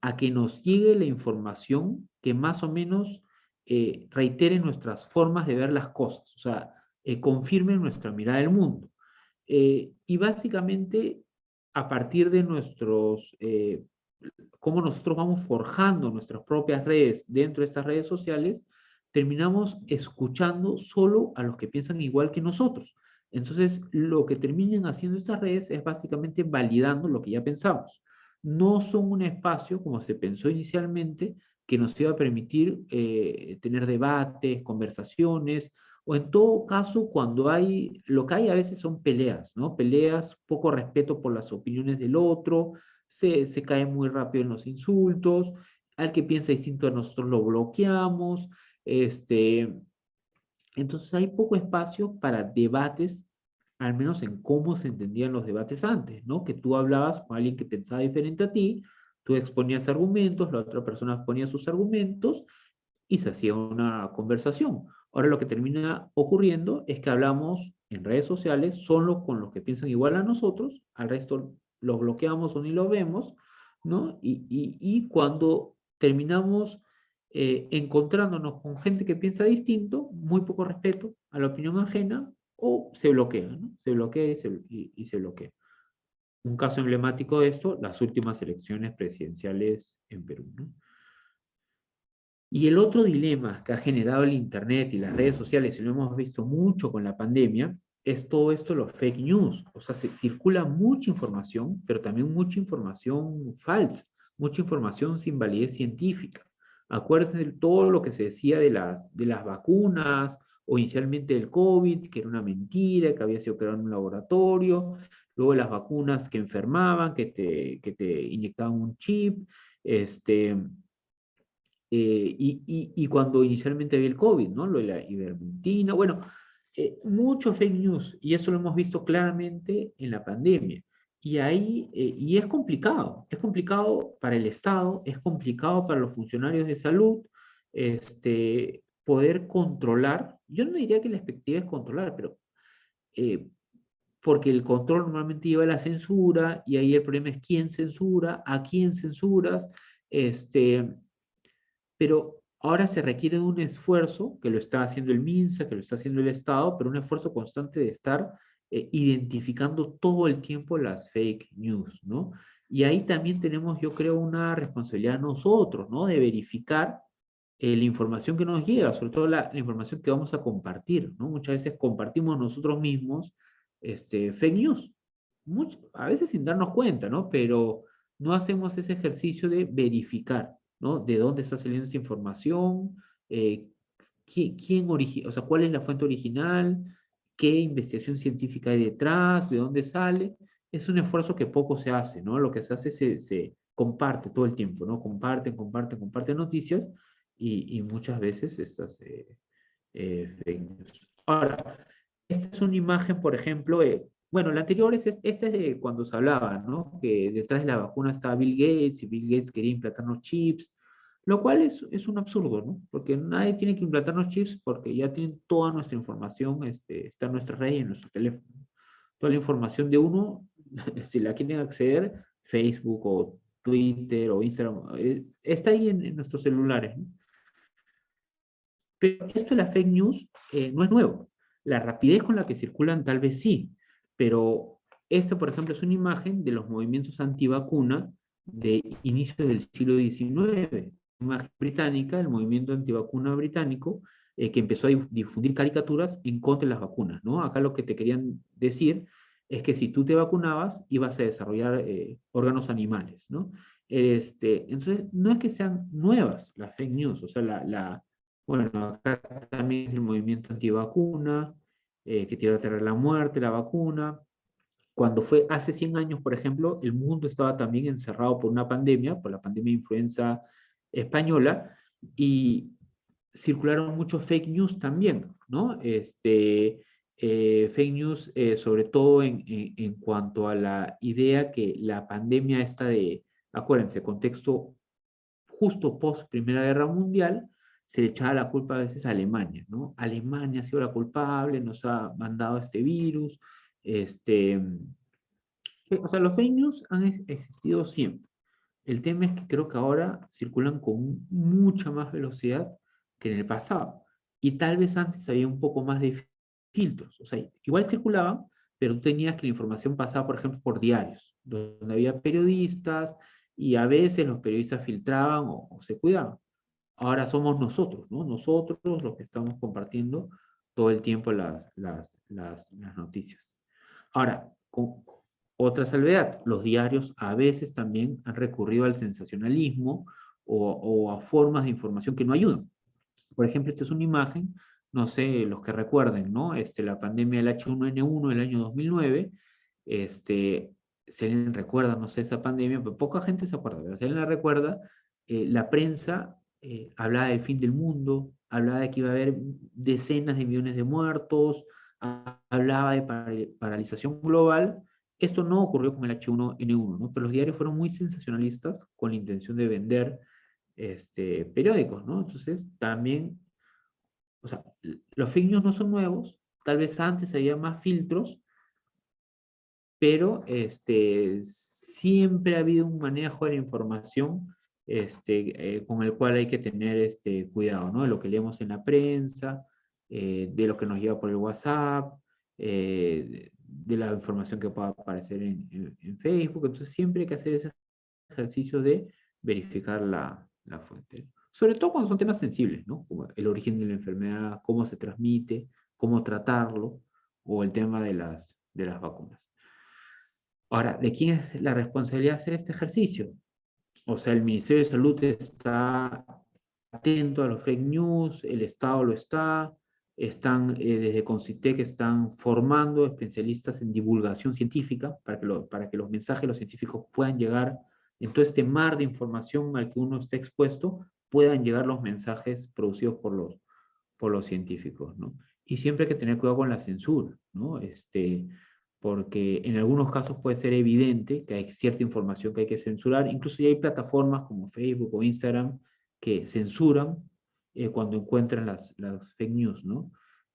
a que nos llegue la información que más o menos reitere nuestras formas de ver las cosas, o sea, confirme nuestra mirada del mundo. Y básicamente, a partir de cómo nosotros vamos forjando nuestras propias redes dentro de estas redes sociales, terminamos escuchando solo a los que piensan igual que nosotros. Entonces, lo que terminan haciendo estas redes es básicamente validando lo que ya pensamos. No son un espacio, como se pensó inicialmente, que nos iba a permitir tener debates, conversaciones, o en todo caso, lo que hay a veces son peleas, ¿no? Peleas, poco respeto por las opiniones del otro, se cae muy rápido en los insultos, al que piensa distinto a nosotros lo bloqueamos, entonces hay poco espacio para debates, al menos en cómo se entendían los debates antes, ¿no? Que tú hablabas con alguien que pensaba diferente a ti, tú exponías argumentos, la otra persona exponía sus argumentos y se hacía una conversación. Ahora lo que termina ocurriendo es que hablamos en redes sociales solo con los que piensan igual a nosotros, al resto los bloqueamos o ni los vemos, ¿no? Y cuando terminamos encontrándonos con gente que piensa distinto, muy poco respeto a la opinión ajena, o se bloquea, ¿no? Se bloquea y se bloquea. Un caso emblemático de esto, las últimas elecciones presidenciales en Perú, ¿no? Y el otro dilema que ha generado el Internet y las redes sociales, y lo hemos visto mucho con la pandemia, es todo esto, los fake news. O sea, se circula mucha información, pero también mucha información falsa, mucha información sin validez científica. Acuérdense de todo lo que se decía de las vacunas, o inicialmente del COVID, que era una mentira, que había sido creado en un laboratorio, luego las vacunas que enfermaban, que te inyectaban un chip, y cuando inicialmente había el COVID, ¿no? Lo de la ivermectina, bueno, mucho fake news, y eso lo hemos visto claramente en la pandemia. Y ahí, y es complicado para el Estado, es complicado para los funcionarios de salud, poder controlar, yo no diría que la expectativa es controlar, pero porque el control normalmente lleva a la censura, y ahí el problema es quién censura, a quién censuras, pero ahora se requiere de un esfuerzo, que lo está haciendo el MINSA, que lo está haciendo el Estado, pero un esfuerzo constante de estar identificando todo el tiempo las fake news, ¿no? Y ahí también tenemos, yo creo, una responsabilidad nosotros, ¿no? De verificar la información que nos llega, sobre todo la información que vamos a compartir, ¿no? Muchas veces compartimos nosotros mismos fake news, a veces sin darnos cuenta, ¿no? Pero no hacemos ese ejercicio de verificar, ¿no? De dónde está saliendo esta información, o sea, cuál es la fuente original, qué investigación científica hay detrás, de dónde sale. Es un esfuerzo que poco se hace, ¿no? Lo que se hace comparte todo el tiempo, ¿no? Comparten noticias y muchas veces estas fake news. Ahora, esta es una imagen, por ejemplo, bueno, la anterior esta es de cuando se hablaba, ¿no? Que detrás de la vacuna estaba Bill Gates y Bill Gates quería implantarnos chips, lo cual es un absurdo, ¿no? Porque nadie tiene que implantarnos chips porque ya tienen toda nuestra información, está en nuestra red y en nuestro teléfono. Toda la información de uno, si la quieren acceder, Facebook o Twitter o Instagram, está ahí en nuestros celulares, ¿no? Pero esto de la fake news no es nuevo. La rapidez con la que circulan tal vez sí, pero esta, por ejemplo, es una imagen de los movimientos antivacuna de inicios del siglo XIX. Una imagen británica, el movimiento antivacuna británico, que empezó a difundir caricaturas en contra de las vacunas, ¿no? Acá lo que te querían decir es que si tú te vacunabas, ibas a desarrollar órganos animales, ¿no? Entonces, no es que sean nuevas las fake news, o sea, bueno, acá también es el movimiento antivacuna, que te iba a traer la muerte, la vacuna. Cuando fue hace 100 años, por ejemplo, el mundo estaba también encerrado por una pandemia, por la pandemia de influenza española, y circularon muchos fake news también, ¿no? Fake news sobre todo en cuanto a la idea que la pandemia esta de, acuérdense, contexto justo post Primera Guerra Mundial, se le echaba la culpa a veces a Alemania, ¿no? Alemania ha sido la culpable, nos ha mandado este virus, o sea, los fake news han existido siempre. El tema es que creo que ahora circulan con mucha más velocidad que en el pasado. Y tal vez antes había un poco más de filtros. O sea, igual circulaban, pero tú tenías que la información pasaba, por ejemplo, por diarios, donde había periodistas y a veces los periodistas filtraban o se cuidaban. Ahora somos nosotros, ¿no? Nosotros los que estamos compartiendo todo el tiempo las noticias. Ahora, con otra salvedad, los diarios a veces también han recurrido al sensacionalismo o a formas de información que no ayudan. Por ejemplo, esta es una imagen, no sé, los que recuerden, ¿no? La pandemia del H1N1 del año 2009, si alguien recuerda, no sé, esa pandemia, pero poca gente se acuerda, pero si alguien la recuerda, la prensa hablaba del fin del mundo, hablaba de que iba a haber decenas de millones de muertos, hablaba de paralización global. Esto no ocurrió con el H1N1, ¿no? Pero los diarios fueron muy sensacionalistas con la intención de vender periódicos, ¿no? Entonces, también, o sea, los fake news no son nuevos, tal vez antes había más filtros, pero siempre ha habido un manejo de la información con el cual hay que tener cuidado, ¿no? De lo que leemos en la prensa, de lo que nos llega por el WhatsApp, de la información que pueda aparecer en Facebook. Entonces siempre hay que hacer ese ejercicio de verificar la fuente. Sobre todo cuando son temas sensibles, ¿no? Como el origen de la enfermedad, cómo se transmite, cómo tratarlo, o el tema de las vacunas. Ahora, ¿de quién es la responsabilidad de hacer este ejercicio? O sea, el Ministerio de Salud está atento a los fake news, el Estado lo está, están desde Concitec están formando especialistas en divulgación científica para que los mensajes de los científicos puedan llegar en todo este mar de información al que uno está expuesto, puedan llegar los mensajes producidos por los científicos, ¿no? Y siempre hay que tener cuidado con la censura, ¿no? Porque en algunos casos puede ser evidente que hay cierta información que hay que censurar, incluso ya hay plataformas como Facebook o Instagram que censuran cuando encuentran las fake news, ¿no?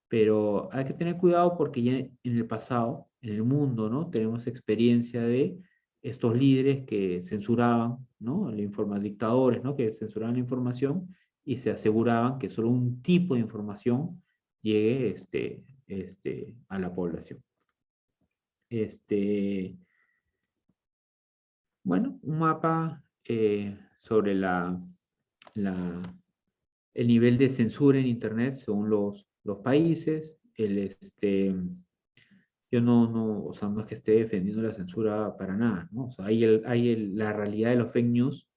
Pero hay que tener cuidado porque ya en el pasado, en el mundo, ¿no? Tenemos experiencia de estos líderes que censuraban, ¿no? Dictadores, ¿no? Que censuraban la información y se aseguraban que solo un tipo de información llegue a la población. Bueno, un mapa sobre el nivel de censura en Internet según los países. Yo o sea, no es que esté defendiendo la censura para nada, ¿no? O sea, hay la realidad de los fake news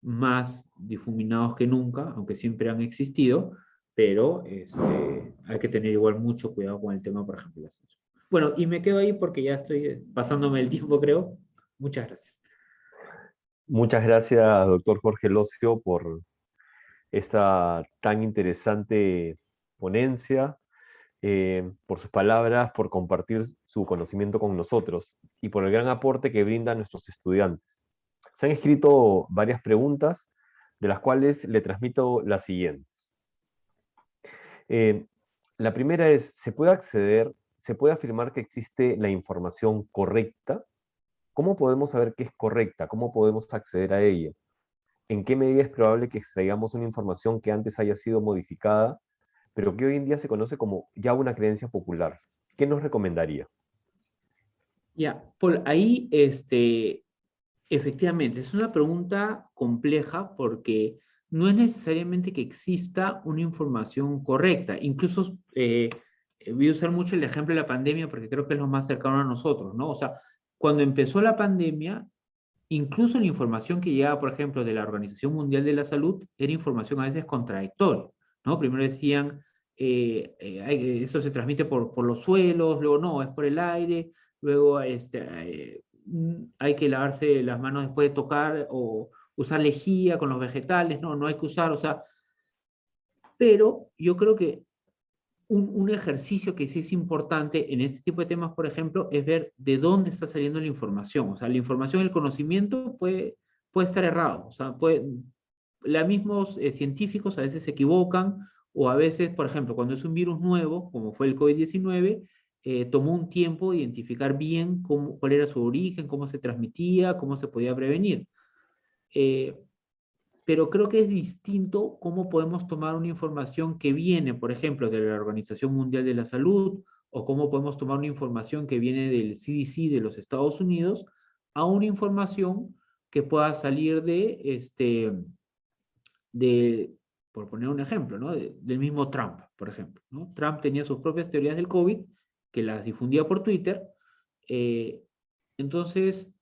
más difuminados que nunca, aunque siempre han existido, pero hay que tener igual mucho cuidado con el tema, por ejemplo, de la censura. Bueno, y me quedo ahí porque ya estoy pasándome el tiempo, creo. Muchas gracias. Muchas gracias, doctor Jorge Locio, por esta tan interesante ponencia, por sus palabras, por compartir su conocimiento con nosotros y por el gran aporte que brinda a nuestros estudiantes. Se han escrito varias preguntas, de las cuales le transmito las siguientes. Eh, la primera es, se puede afirmar que existe la información correcta? ¿Cómo podemos saber que es correcta? ¿Cómo podemos acceder a ella? ¿En qué medida es probable que extraigamos una información que antes haya sido modificada, pero que hoy en día se conoce como ya una creencia popular? ¿Qué nos recomendaría? Ya, Paul, ahí, efectivamente, es una pregunta compleja porque no es necesariamente que exista una información correcta. Incluso voy a usar mucho el ejemplo de la pandemia porque creo que es lo más cercano a nosotros, ¿no? O sea, cuando empezó la pandemia, incluso la información que llegaba, por ejemplo, de la Organización Mundial de la Salud, era información a veces contradictoria, ¿no? Primero decían, eso se transmite por los suelos, luego no, es por el aire, luego hay que lavarse las manos después de tocar o usar lejía con los vegetales, no, no hay que usar, o sea, pero yo creo que un ejercicio que sí es importante en este tipo de temas, por ejemplo, es ver de dónde está saliendo la información. O sea, la información, el conocimiento puede estar errado. O sea, los mismos científicos a veces se equivocan o a veces, por ejemplo, cuando es un virus nuevo, como fue el COVID-19, tomó un tiempo identificar bien cuál era su origen, cómo se transmitía, cómo se podía prevenir. Eh, pero creo que es distinto cómo podemos tomar una información que viene, por ejemplo, de la Organización Mundial de la Salud, o cómo podemos tomar una información que viene del CDC de los Estados Unidos, a una información que pueda salir por poner un ejemplo, ¿no? Del mismo Trump, por ejemplo, ¿no? Trump tenía sus propias teorías del COVID, que las difundía por Twitter. eh, entonces,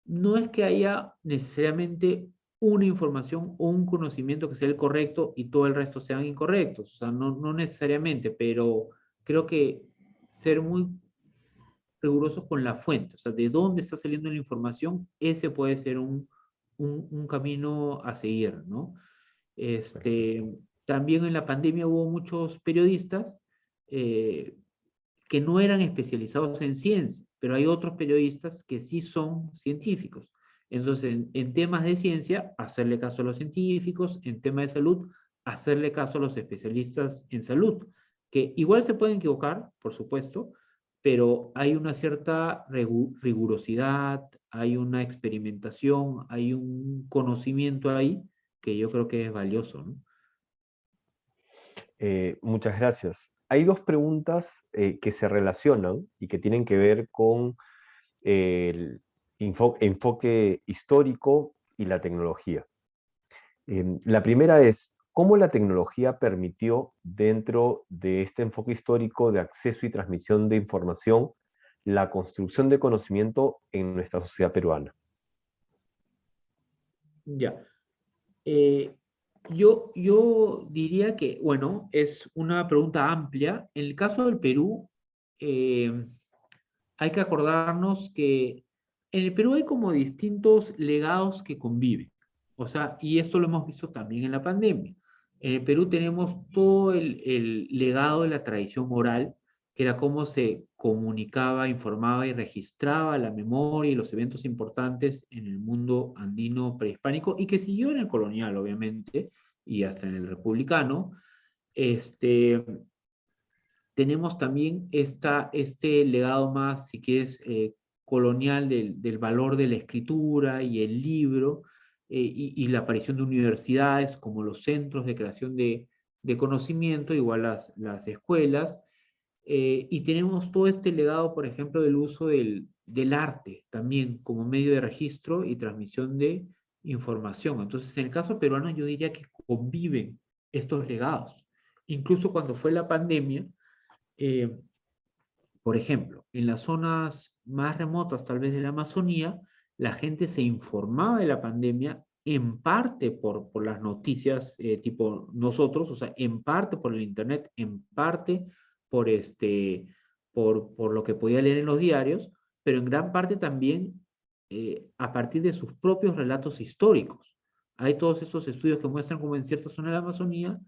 no es que haya necesariamente una información o un conocimiento que sea el correcto y todo el resto sean incorrectos. O sea, no necesariamente, pero creo que ser muy rigurosos con la fuente, o sea, de dónde está saliendo la información, ese puede ser un camino a seguir, ¿no? Este, también en la pandemia hubo muchos periodistas eh, que no eran especializados en ciencia, pero hay otros periodistas que sí son científicos. Entonces, en temas de ciencia, hacerle caso a los científicos, en temas de salud, hacerle caso a los especialistas en salud, que igual se pueden equivocar, por supuesto, pero hay una cierta rigurosidad, hay una experimentación, hay un conocimiento ahí que yo creo que es valioso, ¿no? Muchas gracias. Hay dos preguntas que se relacionan y que tienen que ver con el enfoque histórico y la tecnología. La primera es, ¿cómo la tecnología permitió dentro de este enfoque histórico de acceso y transmisión de información la construcción de conocimiento en nuestra sociedad peruana? Ya. Eh, yo diría que, bueno, es una pregunta amplia. En el caso del Perú, eh, hay que acordarnos que en el Perú hay como distintos legados que conviven. O sea, y esto lo hemos visto también en la pandemia. En el Perú tenemos todo el legado de la tradición oral, que era cómo se comunicaba, informaba y registraba la memoria y los eventos importantes en el mundo andino prehispánico y que siguió en el colonial, obviamente, y hasta en el republicano. Este, tenemos también este legado más, si quieres, colonial del valor de la escritura y el libro, y la aparición de universidades como los centros de creación de conocimiento, igual las escuelas, y tenemos todo este legado, por ejemplo, del uso del arte también como medio de registro y transmisión de información. Entonces, en el caso peruano, yo diría que conviven estos legados. Incluso cuando fue la pandemia, eh, por ejemplo, en las zonas más remotas, tal vez de la Amazonía, la gente se informaba de la pandemia en parte por las noticias tipo nosotros, o sea, en parte por el internet, en parte por, por lo que podía leer en los diarios, pero en gran parte también a partir de sus propios relatos históricos. Hay todos estos estudios que muestran cómo en ciertas zonas de la Amazonía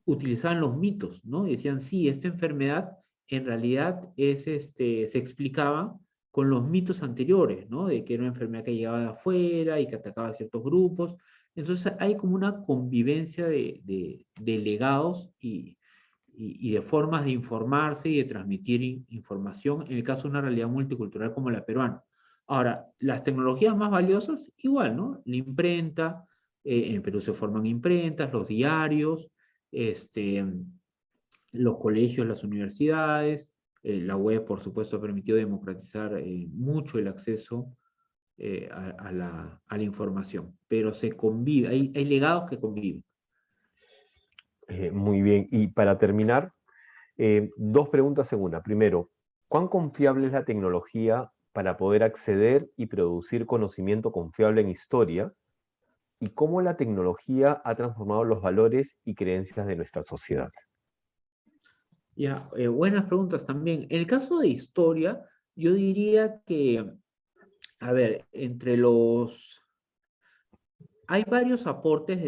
utilizaban los mitos, ¿no? Y decían, sí, esta enfermedad en realidad se explicaba con los mitos anteriores, ¿no? De que era una enfermedad que llegaba de afuera y que atacaba a ciertos grupos. Entonces hay como una convivencia de legados y de formas de informarse y de transmitir información, en el caso de una realidad multicultural como la peruana. Ahora, las tecnologías más valiosas, igual, ¿no? La imprenta, en el Perú se forman imprentas, los diarios, los colegios, las universidades, la web, por supuesto, ha permitido democratizar mucho el acceso a la información, pero se convive, hay legados que conviven. Muy bien. Y para terminar, dos preguntas en una. Primero, ¿cuán confiable es la tecnología para poder acceder y producir conocimiento confiable en historia? ¿Y cómo la tecnología ha transformado los valores y creencias de nuestra sociedad? Ya, buenas preguntas también. En el caso de historia, yo diría que, a ver, hay varios aportes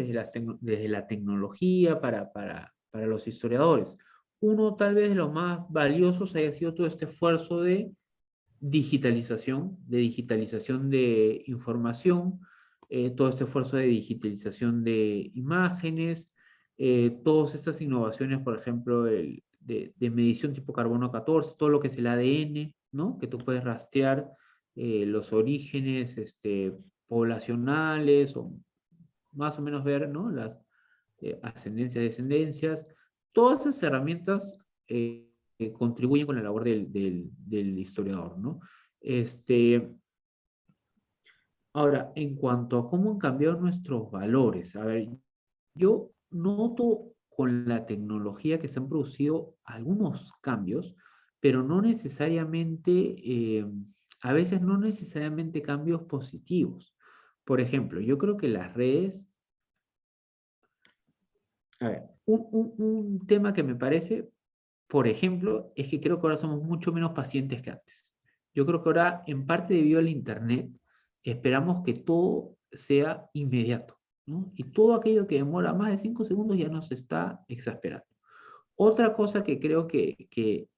desde la tecnología para los historiadores. Uno, tal vez, de los más valiosos haya sido todo este esfuerzo de digitalización de información, todo este esfuerzo de digitalización de imágenes, todas estas innovaciones, por ejemplo, de medición tipo carbono 14, todo lo que es el ADN, ¿no? Que tú puedes rastrear los orígenes poblacionales o más o menos ver, ¿no? Las ascendencias, descendencias. Todas esas herramientas contribuyen con la labor del historiador, ¿no? Ahora, en cuanto a cómo han cambiado nuestros valores, a ver, yo noto con la tecnología que se han producido algunos cambios, pero no necesariamente, a veces no necesariamente cambios positivos. Por ejemplo, yo creo que las redes, a ver, un tema que me parece, por ejemplo, es que creo que ahora somos mucho menos pacientes que antes. Yo creo que ahora, en parte debido al Internet, esperamos que todo sea inmediato, ¿no? Y todo aquello que demora más de 5 segundos ya nos está exasperando. Otra cosa que creo que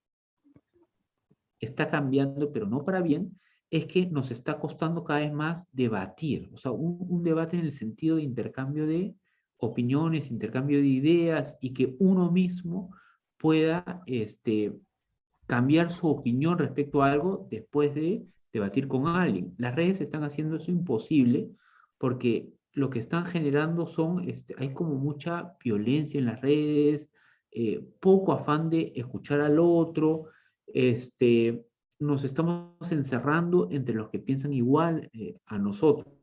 está cambiando, pero no para bien, es que nos está costando cada vez más debatir, o sea, un debate en el sentido de intercambio de opiniones, intercambio de ideas y que uno mismo pueda cambiar su opinión respecto a algo después de debatir con alguien. Las redes están haciendo eso imposible porque lo que están generando hay como mucha violencia en las redes, poco afán de escuchar al otro, nos estamos encerrando entre los que piensan igual a nosotros.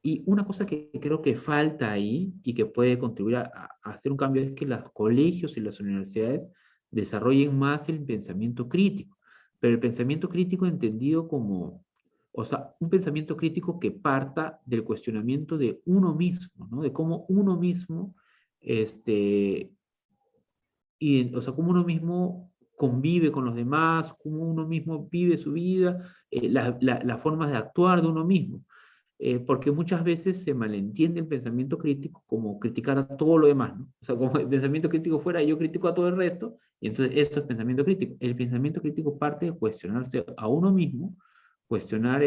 Y una cosa que creo que falta ahí y que puede contribuir a hacer un cambio es que los colegios y las universidades desarrollen más el pensamiento crítico, pero el pensamiento crítico entendido como, o sea, un pensamiento crítico que parta del cuestionamiento de uno mismo, ¿no? De cómo uno mismo, o sea, cómo uno mismo convive con los demás, cómo uno mismo vive su vida, las formas de actuar de uno mismo. Porque muchas veces se malentiende el pensamiento crítico como criticar a todo lo demás, ¿no? O sea, como el pensamiento crítico fuera, yo critico a todo el resto, y entonces esto es pensamiento crítico. El pensamiento crítico parte de cuestionarse a uno mismo, cuestionar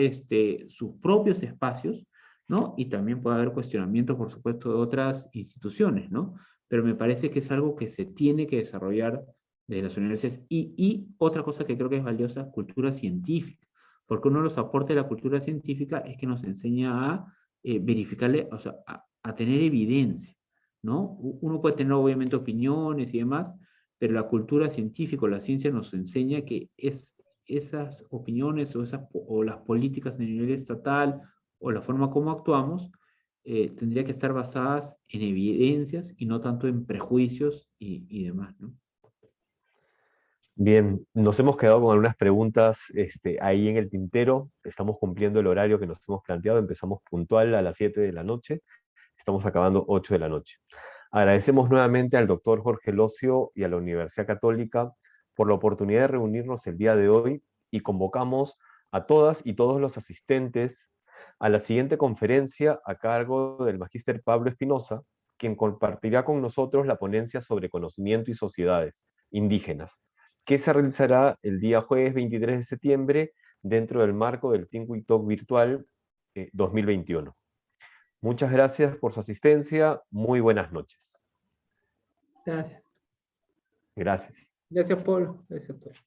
sus propios espacios, ¿no? Y también puede haber cuestionamiento, por supuesto, de otras instituciones, ¿no? Pero me parece que es algo que se tiene que desarrollar desde las universidades. Y otra cosa que creo que es valiosa, cultura científica, porque uno de los aportes de la cultura científica es que nos enseña a verificarle, o sea, a tener evidencia, ¿no? Uno puede tener obviamente opiniones y demás, pero la cultura científica o la ciencia nos enseña que esas opiniones o las políticas a nivel estatal o la forma como actuamos tendría que estar basadas en evidencias y no tanto en prejuicios y demás, ¿no? Bien, nos hemos quedado con algunas preguntas ahí en el tintero. Estamos cumpliendo el horario que nos hemos planteado. Empezamos puntual a las 7 de la noche. Estamos acabando 8 de la noche. Agradecemos nuevamente al doctor Jorge Locio y a la Universidad Católica por la oportunidad de reunirnos el día de hoy y convocamos a todas y todos los asistentes a la siguiente conferencia a cargo del magíster Pablo Espinosa, quien compartirá con nosotros la ponencia sobre conocimiento y sociedades indígenas, que se realizará el día jueves 23 de septiembre dentro del marco del Think We Talk virtual 2021. Muchas gracias por su asistencia. Muy buenas noches. Gracias. Gracias. Gracias, Paul. Gracias a todos.